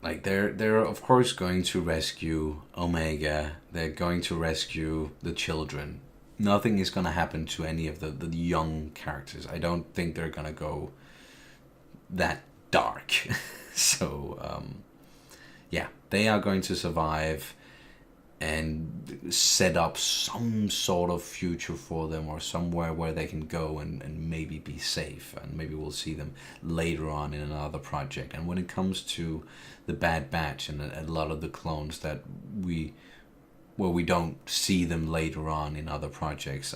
like, they're of course going to rescue Omega. They're going to rescue the children. Nothing is going to happen to any of the young characters. I don't think they're going to go that dark. So, yeah, they are going to survive and set up some sort of future for them, or somewhere where they can go and maybe be safe, and maybe we'll see them later on in another project. And when it comes to the Bad Batch and a lot of the clones that we don't see them later on in other projects,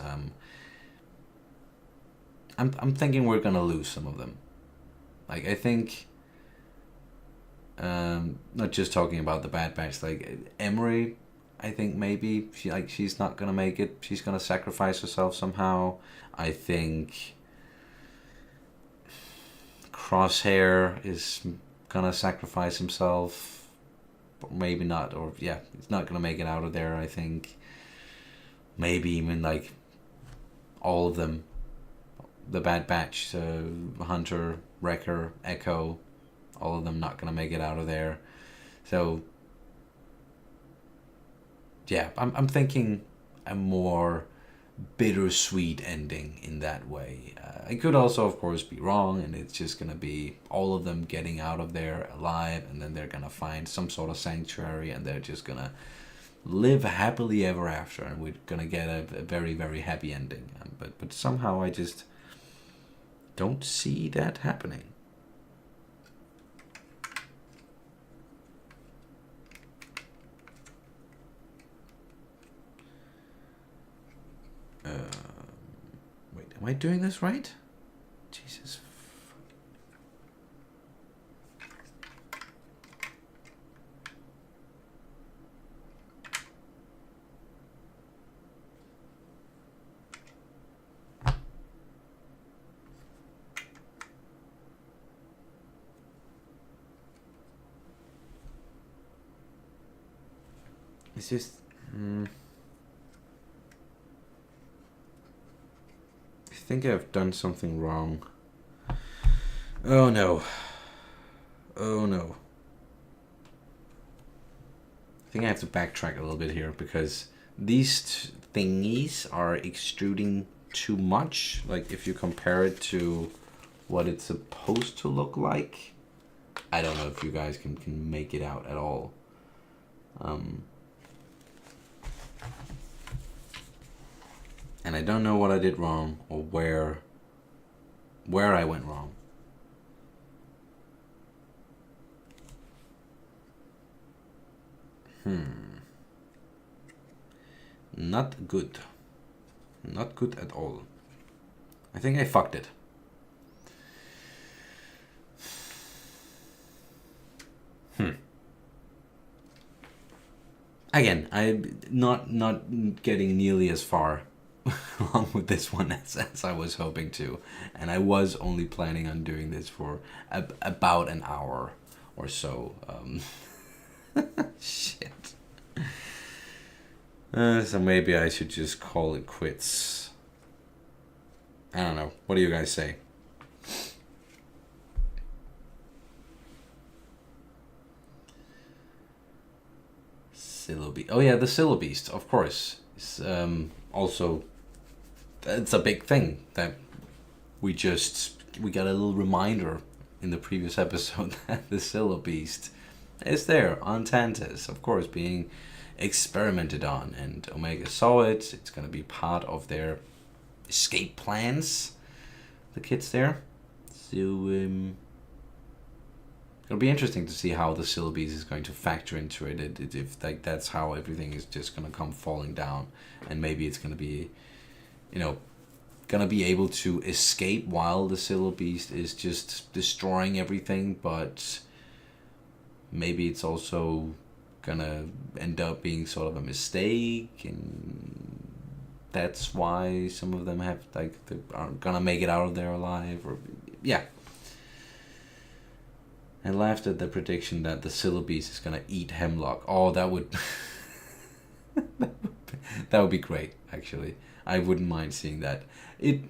I'm thinking we're gonna lose some of them. Like, I think, not just talking about the Bad Batch, like Emery, I think maybe she's not gonna make it. She's gonna sacrifice herself somehow. I think Crosshair is gonna sacrifice himself, but maybe not, or yeah, he's not gonna make it out of there. I think maybe even like all of them, the Bad Batch, Hunter, Wrecker, Echo, all of them not gonna make it out of there. So yeah, I'm thinking a more bittersweet ending in that way. I could also, of course, be wrong, and it's just gonna be all of them getting out of there alive, and then they're gonna find some sort of sanctuary, and they're just gonna live happily ever after, and we're gonna get a very, very happy ending. But somehow I just don't see that happening. Wait, am I doing this right? Jesus. It's just... I think I've done something wrong. Oh no. Oh no. I think I have to backtrack a little bit here, because these thingies are extruding too much. Like, if you compare it to what it's supposed to look like, I don't know if you guys can make it out at all. And I don't know what I did wrong, or where I went wrong. Not good. Not good at all. I think I fucked it. Again, I'm not getting nearly as far along with this one as I was hoping to, and I was only planning on doing this for about an hour or so. Shit. So maybe I should just call it quits. I don't know. What do you guys say? Oh yeah, the Syllabeast, of course. It's also, it's a big thing that we got a little reminder in the previous episode that the Syllabeast is there on Tantus, of course, being experimented on, and Omega saw it. It's going to be part of their escape plans, the kids there. So it'll be interesting to see how the Syllabeast is going to factor into it. If like that's how everything is just going to come falling down, and maybe it's going to be, going to be able to escape while the Syllabeast is just destroying everything, but maybe it's also gonna end up being sort of a mistake, and that's why some of them have like they aren't gonna make it out of there alive, or yeah. I laughed at the prediction that the Syllabis is gonna eat Hemlock. Oh, that would that would be great. Actually, I wouldn't mind seeing that. It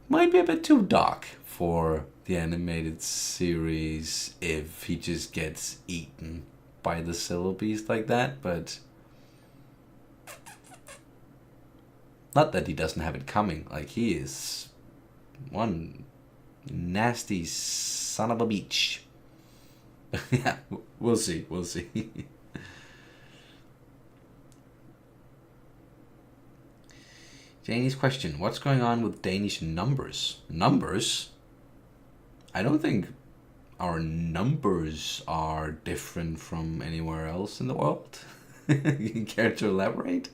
might be a bit too dark for the animated series if he just gets eaten by the Syllabis like that, but not that he doesn't have it coming. Like, he is one nasty son of a beach. Yeah, we'll see. We'll see. Janie's question: what's going on with Danish numbers? Numbers? I don't think our numbers are different from anywhere else in the world. You care to elaborate?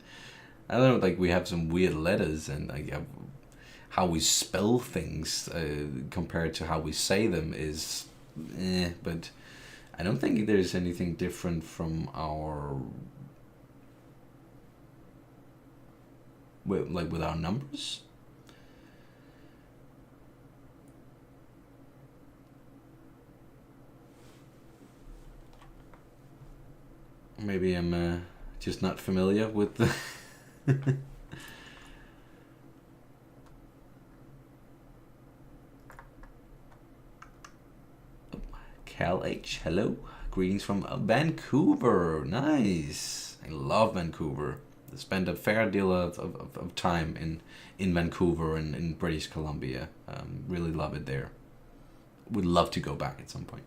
I don't know. Like, we have some weird letters, and like how we spell things compared to how we say them is, but I don't think there's anything different from our with our numbers. Maybe I'm just not familiar with the. Cal H, hello. Greetings from Vancouver. Nice. I love Vancouver. I spent a fair deal of time in Vancouver and in British Columbia. Really love it there. Would love to go back at some point.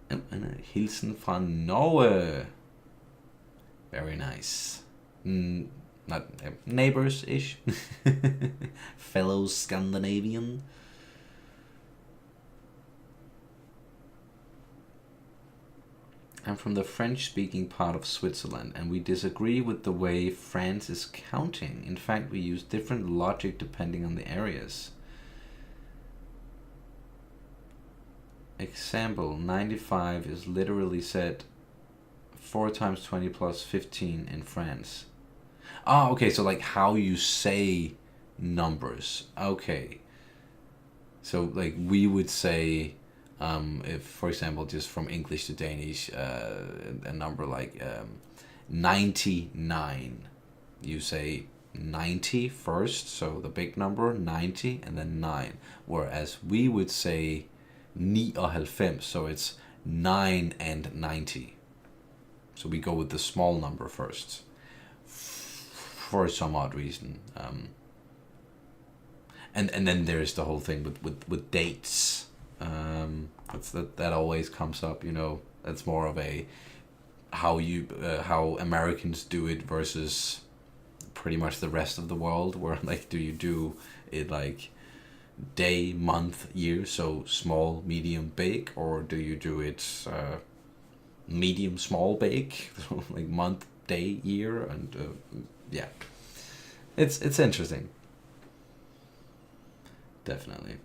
And hilsen fra Norge. Very nice. Not neighbors-ish. Fellow Scandinavian. I'm from the French-speaking part of Switzerland, and we disagree with the way France is counting. In fact, we use different logic depending on the areas. Example, 95 is literally said 4 times 20 plus 15 in France. Ah, okay, so like how you say numbers. Okay. So like we would say, if for example, just from English to Danish, a number like 99, you say 90 first, so the big number 90 and then 9. Whereas we would say 99, so it's 9 and 90. So we go with the small number first, for some odd reason. And then there's the whole thing with dates. That always comes up. You know, that's more of a how Americans do it versus pretty much the rest of the world. Where like, do you do it like day, month, year, so small, medium, big, or do you do it medium, small, big, so like month, day, year, and yeah, it's interesting, definitely.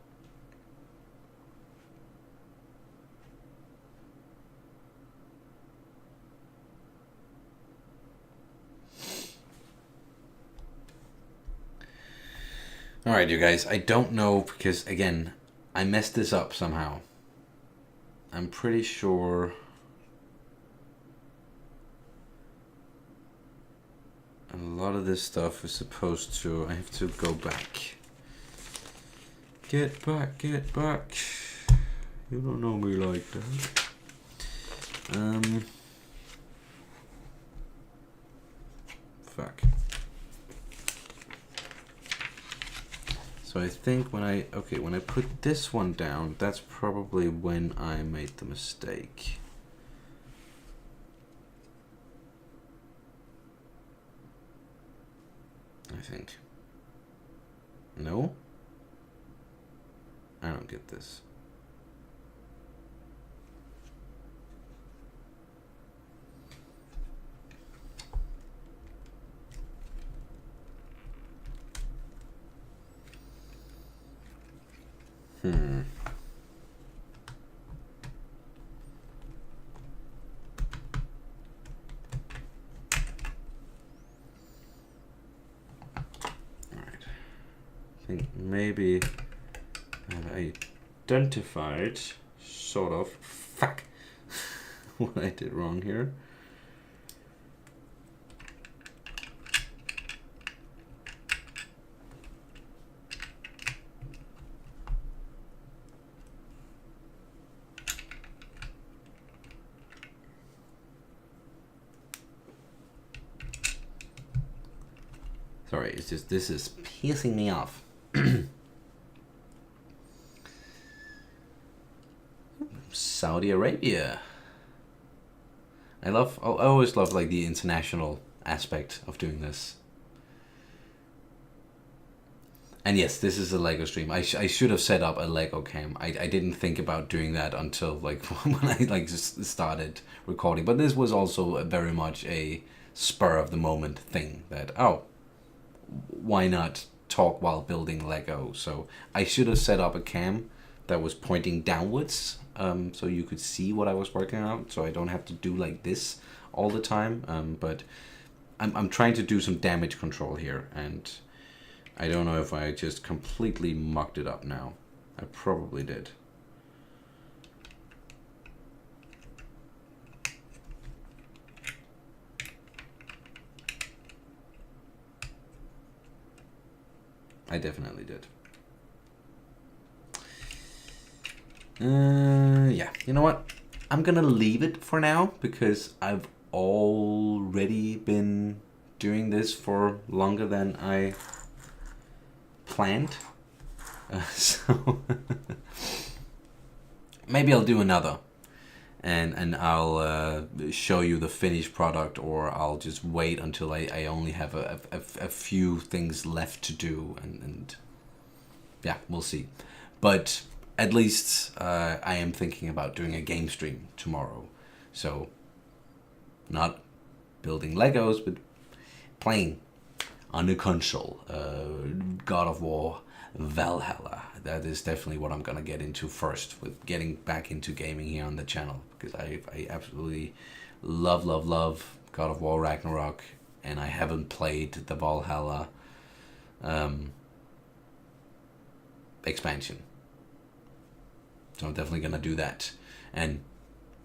All right, you guys. I don't know because again, I messed this up somehow. I'm pretty sure a lot of this stuff is supposed to. I have to go back. Get back, get back. You don't know me like that. Fuck. So I think when I put this one down, that's probably when I made the mistake. I think. No? I don't get this. think maybe I've identified sort of. Fuck. What I did wrong here. Sorry, it's just this is pissing me off. Saudi Arabia. I always love like the international aspect of doing this. And yes, this is a Lego stream. I should have set up a Lego cam. I didn't think about doing that until like when I like just started recording. But this was also very much a spur of the moment thing that, oh, why not talk while building Lego? So I should have set up a cam that was pointing downwards, so you could see what I was working on, so I don't have to do like this all the time. But I'm trying to do some damage control here, and I don't know if I just completely mucked it up now. I probably did. I definitely did. Yeah, you know what? I'm gonna leave it for now because I've already been doing this for longer than I planned. So maybe I'll do another. And I'll show you the finished product, or I'll just wait until I only have a few things left to do, and yeah, we'll see. But at least I am thinking about doing a game stream tomorrow. So not building Legos, but playing on a console. God of War Valhalla. That is definitely what I'm gonna get into first, with getting back into gaming here on the channel, because I absolutely love God of War Ragnarok, and I haven't played the Valhalla expansion. So I'm definitely gonna do that, and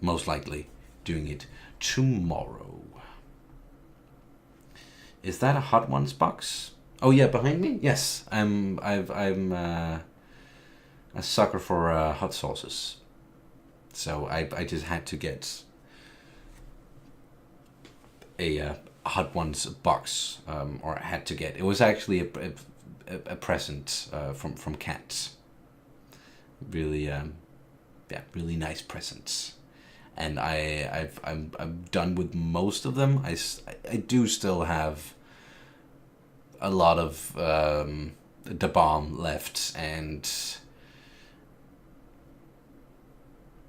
most likely doing it tomorrow. Is that a Hot Ones box? Oh yeah, behind me. Yes, I'm a sucker for hot sauces, so I just had to get a Hot Ones box, or I had to get. It was actually a present from Kat. Really, really nice presents, and I'm done with most of them. I do still have a lot of the bomb left, and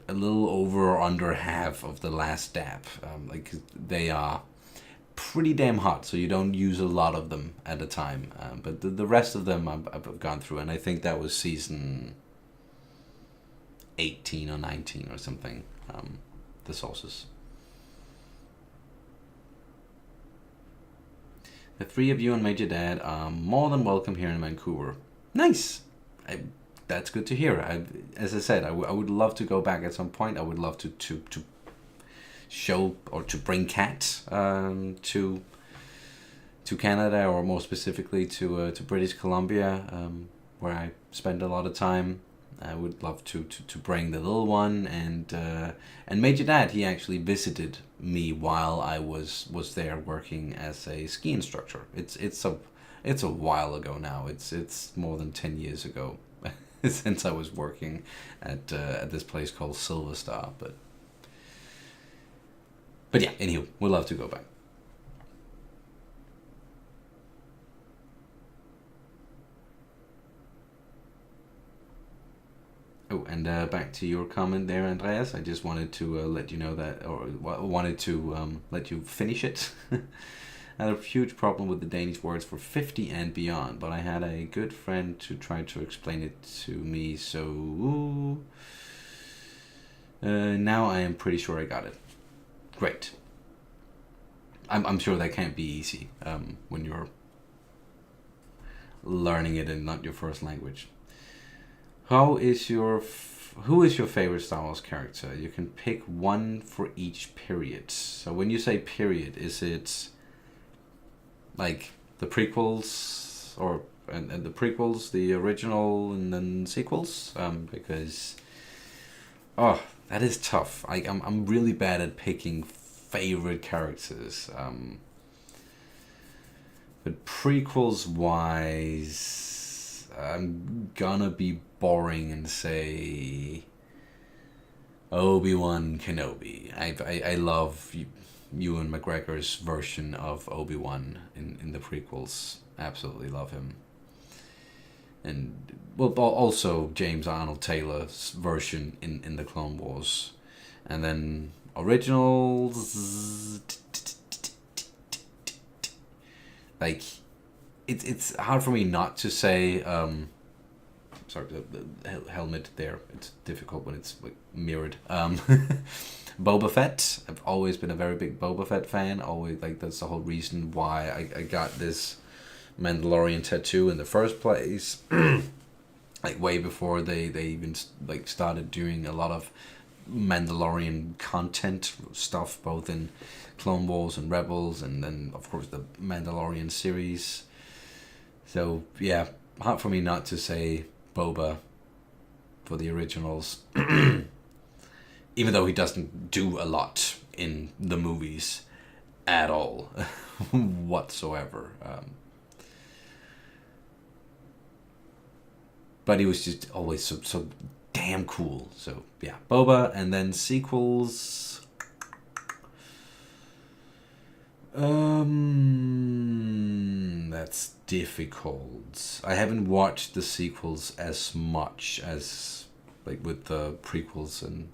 a little over or under half of the last dab. Like they are pretty damn hot, so you don't use a lot of them at a time. But the rest of them I've gone through, and I think that was season 18 or 19 or something. The sauces. The three of you and Major Dad are more than welcome here in Vancouver. Nice. That's good to hear. As I said, I would love to go back at some point. I would love to show, or to bring Kat to Canada, or more specifically to British Columbia, where I spend a lot of time. I would love to bring the little one, and Major Dad. He actually visited me while I was there working as a ski instructor. It's a while ago now. It's more than 10 years ago since I was working at this place called Silver Star. But yeah, anywho, we'd love to go back. Oh, and back to your comment there, Andreas. I just wanted to let you know that, or wanted to let you finish it. I had a huge problem with the Danish words for 50 and beyond, but I had a good friend to try to explain it to me, so now I am pretty sure I got it. Great. I'm sure that can't be easy when you're learning it and not your first language. How is your who is your favorite Star Wars character? You can pick one for each period. So when you say period, is it like the prequels or and the prequels, the original, and then sequels? Because that is tough. I'm really bad at picking favorite characters. But prequels wise, I'm gonna be boring and say Obi-Wan Kenobi. I love Ewan McGregor's version of Obi-Wan in the prequels. Absolutely love him. And well, also James Arnold Taylor's version in the Clone Wars. And then originals, like it's hard for me not to say sorry, the helmet there, it's difficult when it's like mirrored. Boba Fett, I've always been a very big Boba Fett fan. Always, like, that's the whole reason why I got this Mandalorian tattoo in the first place. Like way before they even like started doing a lot of Mandalorian content stuff, both in Clone Wars and Rebels, and then of course the Mandalorian series. So yeah, hard for me not to say Boba for the originals, even though he doesn't do a lot in the movies at all whatsoever. But he was just always so damn cool. So yeah, Boba. And then sequels. That's difficult. I haven't watched the sequels as much as like with the prequels and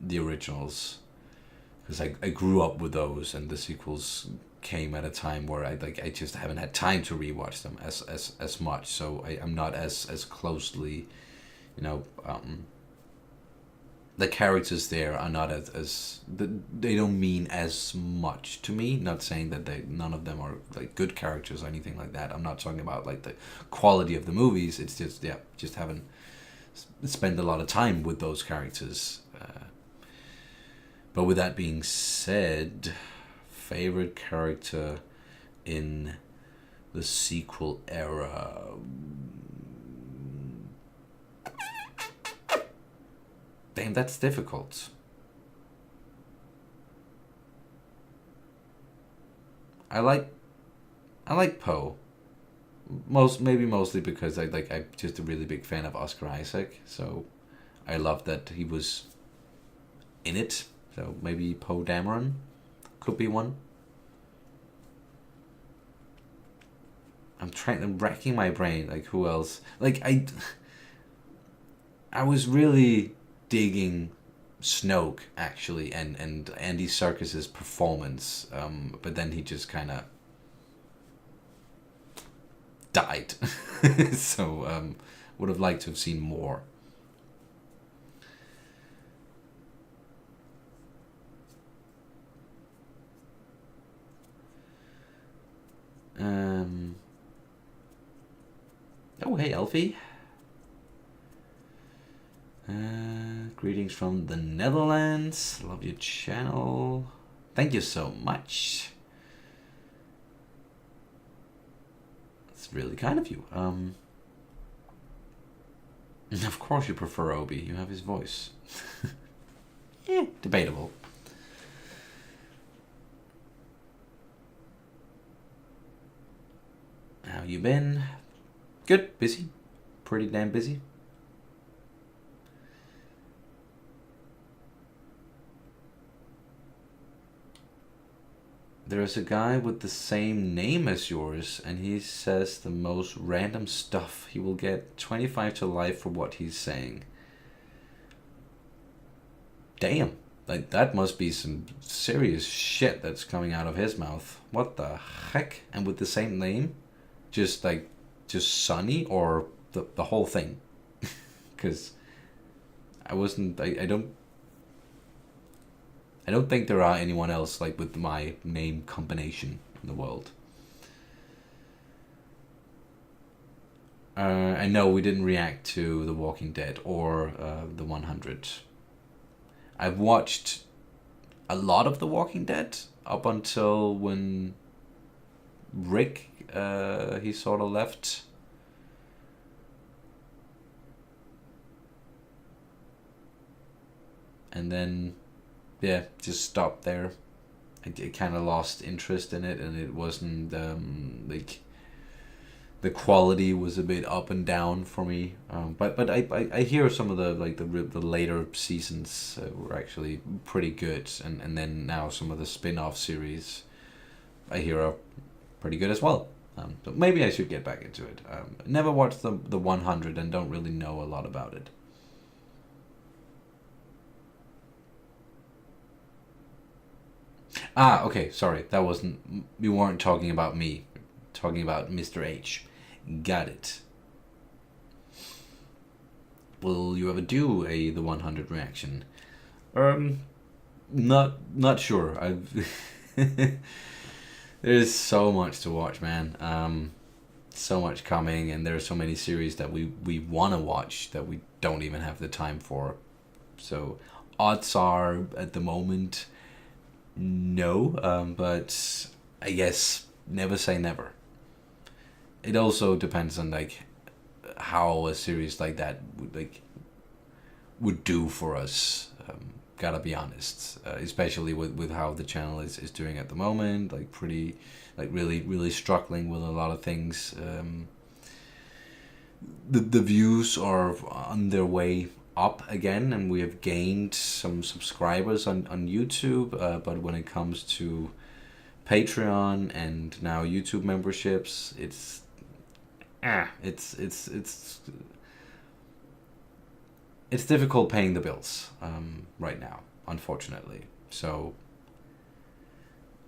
the originals, because I grew up with those, and the sequels came at a time where I just haven't had time to rewatch them as much. So I'm not as closely, the characters there are not as they don't mean as much to me. Not saying that none of them are like good characters or anything like that. I'm not talking about like the quality of the movies. It's just just haven't spent a lot of time with those characters. But with that being said, favorite character in the sequel era. Damn, that's difficult. I like Poe. Mostly because I'm just a really big fan of Oscar Isaac, so I love that he was in it. So maybe Poe Dameron could be one. I'm racking my brain, like who else? Like I was really digging Snoke actually, and Andy Serkis's performance, but then he just kind of died. So would have liked to have seen more. Oh, hey, Elfie. Greetings from the Netherlands. Love your channel. Thank you so much. That's really kind of you. Of course you prefer Obi. You have his voice. Debatable. How you been? Good. Busy. Pretty damn busy. There's a guy with the same name as yours, and he says the most random stuff. He will get 25 to life for what he's saying. Damn. Like, that must be some serious shit that's coming out of his mouth. What the heck? And with the same name? Just Sonny, or the whole thing? Because I don't think there are anyone else like with my name combination in the world. I know we didn't react to The Walking Dead or the 100. I've watched a lot of The Walking Dead up until when Rick he sort of left. And then, yeah, just stopped there. I kind of lost interest in it, and it wasn't like the quality was a bit up and down for me. But I hear some of the like the later seasons were actually pretty good, and then now some of the spin-off series I hear are pretty good as well. So maybe I should get back into it. Never watched the 100 and don't really know a lot about it. Ah, okay, sorry. That wasn't. You weren't talking about me. Talking about Mr. H. Got it. Will you ever do a the 100 reaction? Um, not sure. I've there's so much to watch, man. So much coming, and there's so many series that we want to watch that we don't even have the time for. So odds are at the moment no, but I guess never say never. It also depends on like how a series like that would do for us. Gotta be honest, especially with how the channel is doing at the moment. Like pretty, like really struggling with a lot of things. The views are on their way up again, and we have gained some subscribers on YouTube. But when it comes to Patreon and now YouTube memberships, it's difficult paying the bills right now, unfortunately. So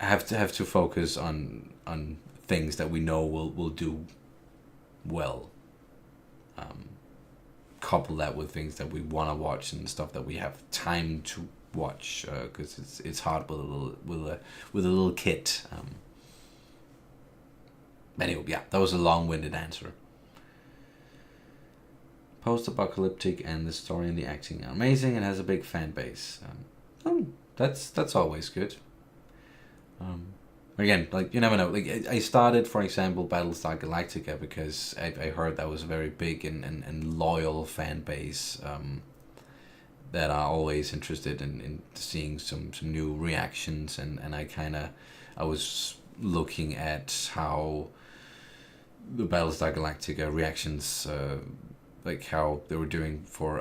I have to focus on things that we know will do well. Couple that with things that we want to watch and stuff that we have time to watch, because it's hard with a little kid. Anyway, yeah, that was a long-winded answer. Post-apocalyptic, and the story and the acting are amazing and has a big fan base. That's always good. Again, like you never know. Like I started, for example, Battlestar Galactica because I heard that was a very big and loyal fan base that are always interested in seeing some new reactions, and I was looking at how the Battlestar Galactica reactions, like how they were doing for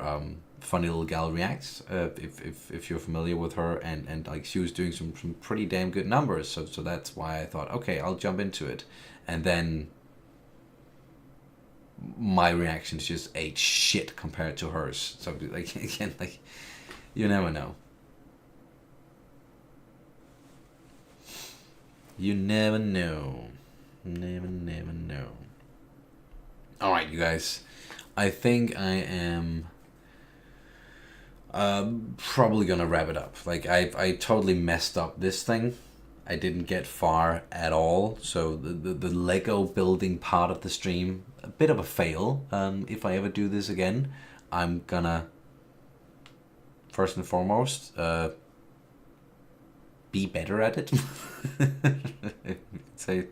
Funny Little Gal Reacts, if you're familiar with her, and like she was doing some pretty damn good numbers, so that's why I thought, okay, I'll jump into it, and then my reactions just ate shit compared to hers. So like again, like you never know. You never know. Never know. All right, you guys. I think I am probably gonna wrap it up. Like I totally messed up this thing. I didn't get far at all. So the Lego building part of the stream, a bit of a fail. If I ever do this again, I'm gonna first and foremost be better at it. say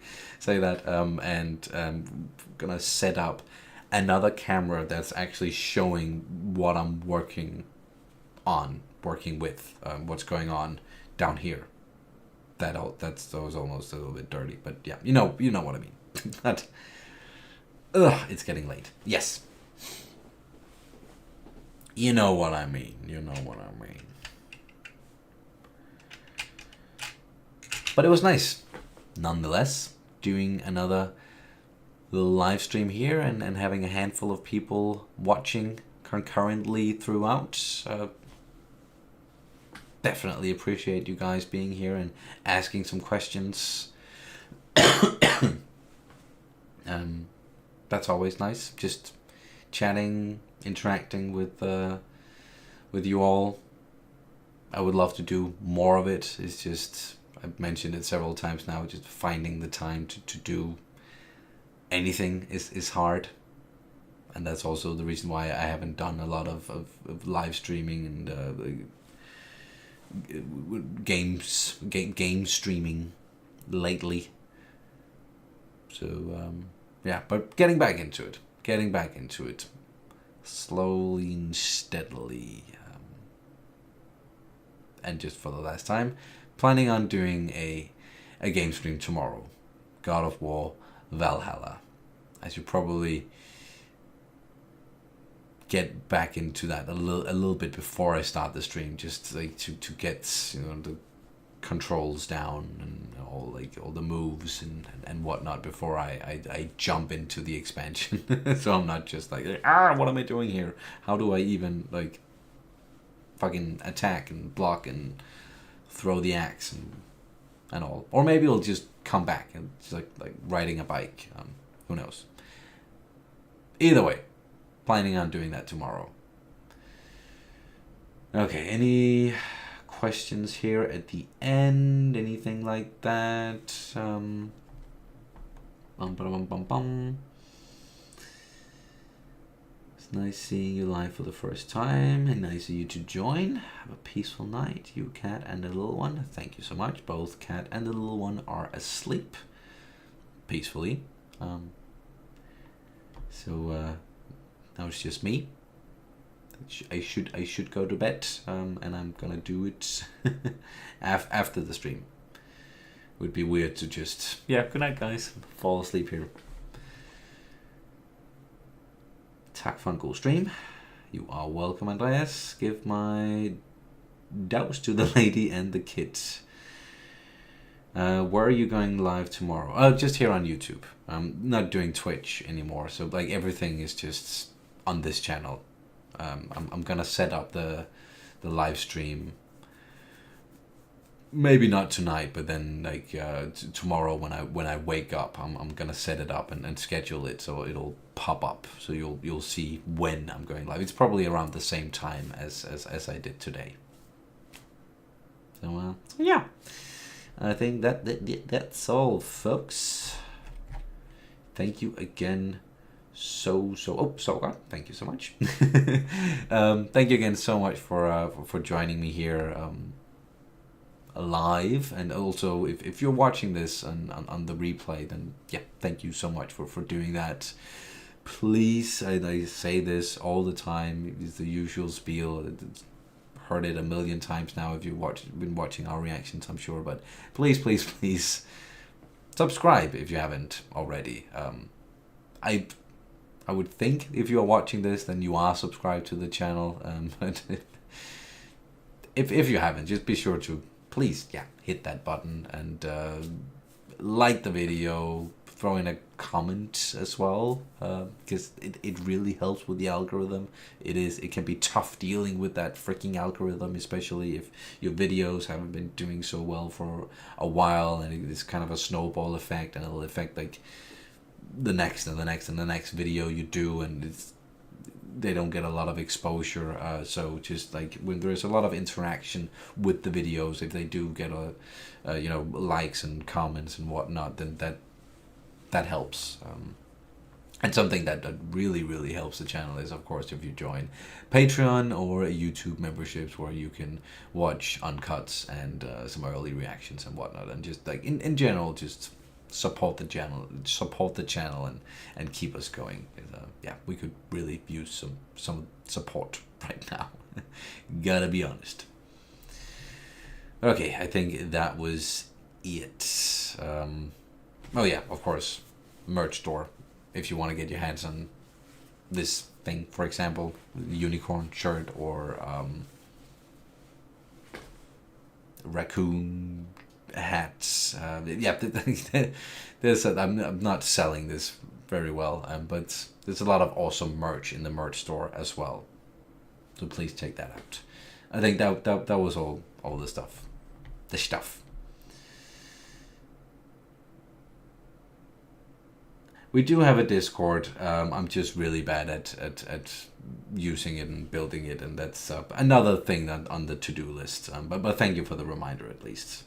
that, and gonna set up another camera that's actually showing what I'm working with, what's going on down here. That was almost a little bit dirty, but yeah, you know what I mean. That, it's getting late. Yes, you know what I mean. But it was nice, nonetheless, doing another little live stream here and having a handful of people watching concurrently throughout. Definitely appreciate you guys being here and asking some questions. That's always nice. Just chatting, interacting with you all. I would love to do more of it. It's just, I've mentioned it several times now, just finding the time to do anything is hard. and that's also the reason why I haven't done a lot of live streaming and game streaming lately. So yeah, but getting back into it, slowly and steadily, and just for the last time, planning on doing a game stream tomorrow, God of War Valhalla. I should probably get back into that a little bit before I start the stream, just like to get the controls down and all the moves and whatnot before I jump into the expansion. So I'm not just like, what am I doing here? How do I even like fucking attack and block and throw the axe and all? Or maybe I'll just come back and just like riding a bike. Who knows? Either way, planning on doing that tomorrow. Okay, any questions here at the end? Anything like that? It's nice seeing you live for the first time, and nice of you to join. Have a peaceful night, you cat and the little one. Thank you so much. Both cat and the little one are asleep peacefully. So now it's just me. I should go to bed, and I'm gonna do it after the stream. Would be weird to just good night guys, fall asleep here. Tak for en god stream. You are welcome, Andreas. Give my doubts to the lady and the kids. Where are you going live tomorrow? Oh, just here on YouTube. I'm not doing Twitch anymore, so like everything is just on this channel. I'm gonna set up the live stream. Maybe not tonight, but then like tomorrow when I wake up, I'm gonna set it up and schedule it so it'll pop up. So you'll see when I'm going live. It's probably around the same time as I did today. So yeah, I think that's all, folks. Thank you again. Thank you so much. Thank you again so much for joining me here live, and also if you're watching this on the replay, then yeah, thank you so much for doing that. Please, I say this all the time, it's the usual spiel. Heard it a million times now if you've been watching our reactions, I'm sure, but please subscribe if you haven't already. I would think if you are watching this, then you are subscribed to the channel. But if you haven't, just be sure to please, hit that button and like the video. Throw in a comment as well, because it really helps with the algorithm. It can be tough dealing with that freaking algorithm, especially if your videos haven't been doing so well for a while, and it's kind of a snowball effect, and it'll affect like the next and the next and the next video you do, and they don't get a lot of exposure. So just like when there's a lot of interaction with the videos, if they do get likes and comments and whatnot, then that helps. And something that really helps the channel is, of course, if you join Patreon or YouTube memberships, where you can watch uncuts and some early reactions and whatnot, and just like in general, just support the channel and keep us going. We could really use some support right now. Gotta be honest. Okay, I think that was it. Oh yeah, of course, merch store. If you want to get your hands on this thing, for example, unicorn shirt or raccoon hats. I'm not selling this very well, but there's a lot of awesome merch in the merch store as well. So please check that out. I think that was all the stuff. The stuff. We do have a Discord. I'm just really bad at using it and building it, and that's another thing on the to-do list. But thank you for the reminder, at least.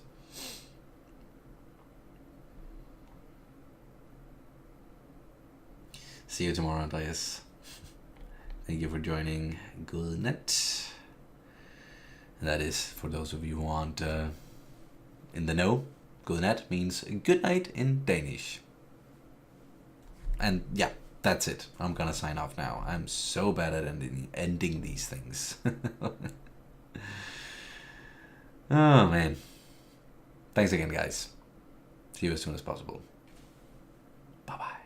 See you tomorrow, Andreas. Thank you for joining. Good night. And that is for those of you who aren't in the know. Good night means good night in Danish. And yeah, that's it. I'm gonna sign off now. I'm so bad at ending these things. Oh man. Thanks again, guys. See you as soon as possible. Bye bye.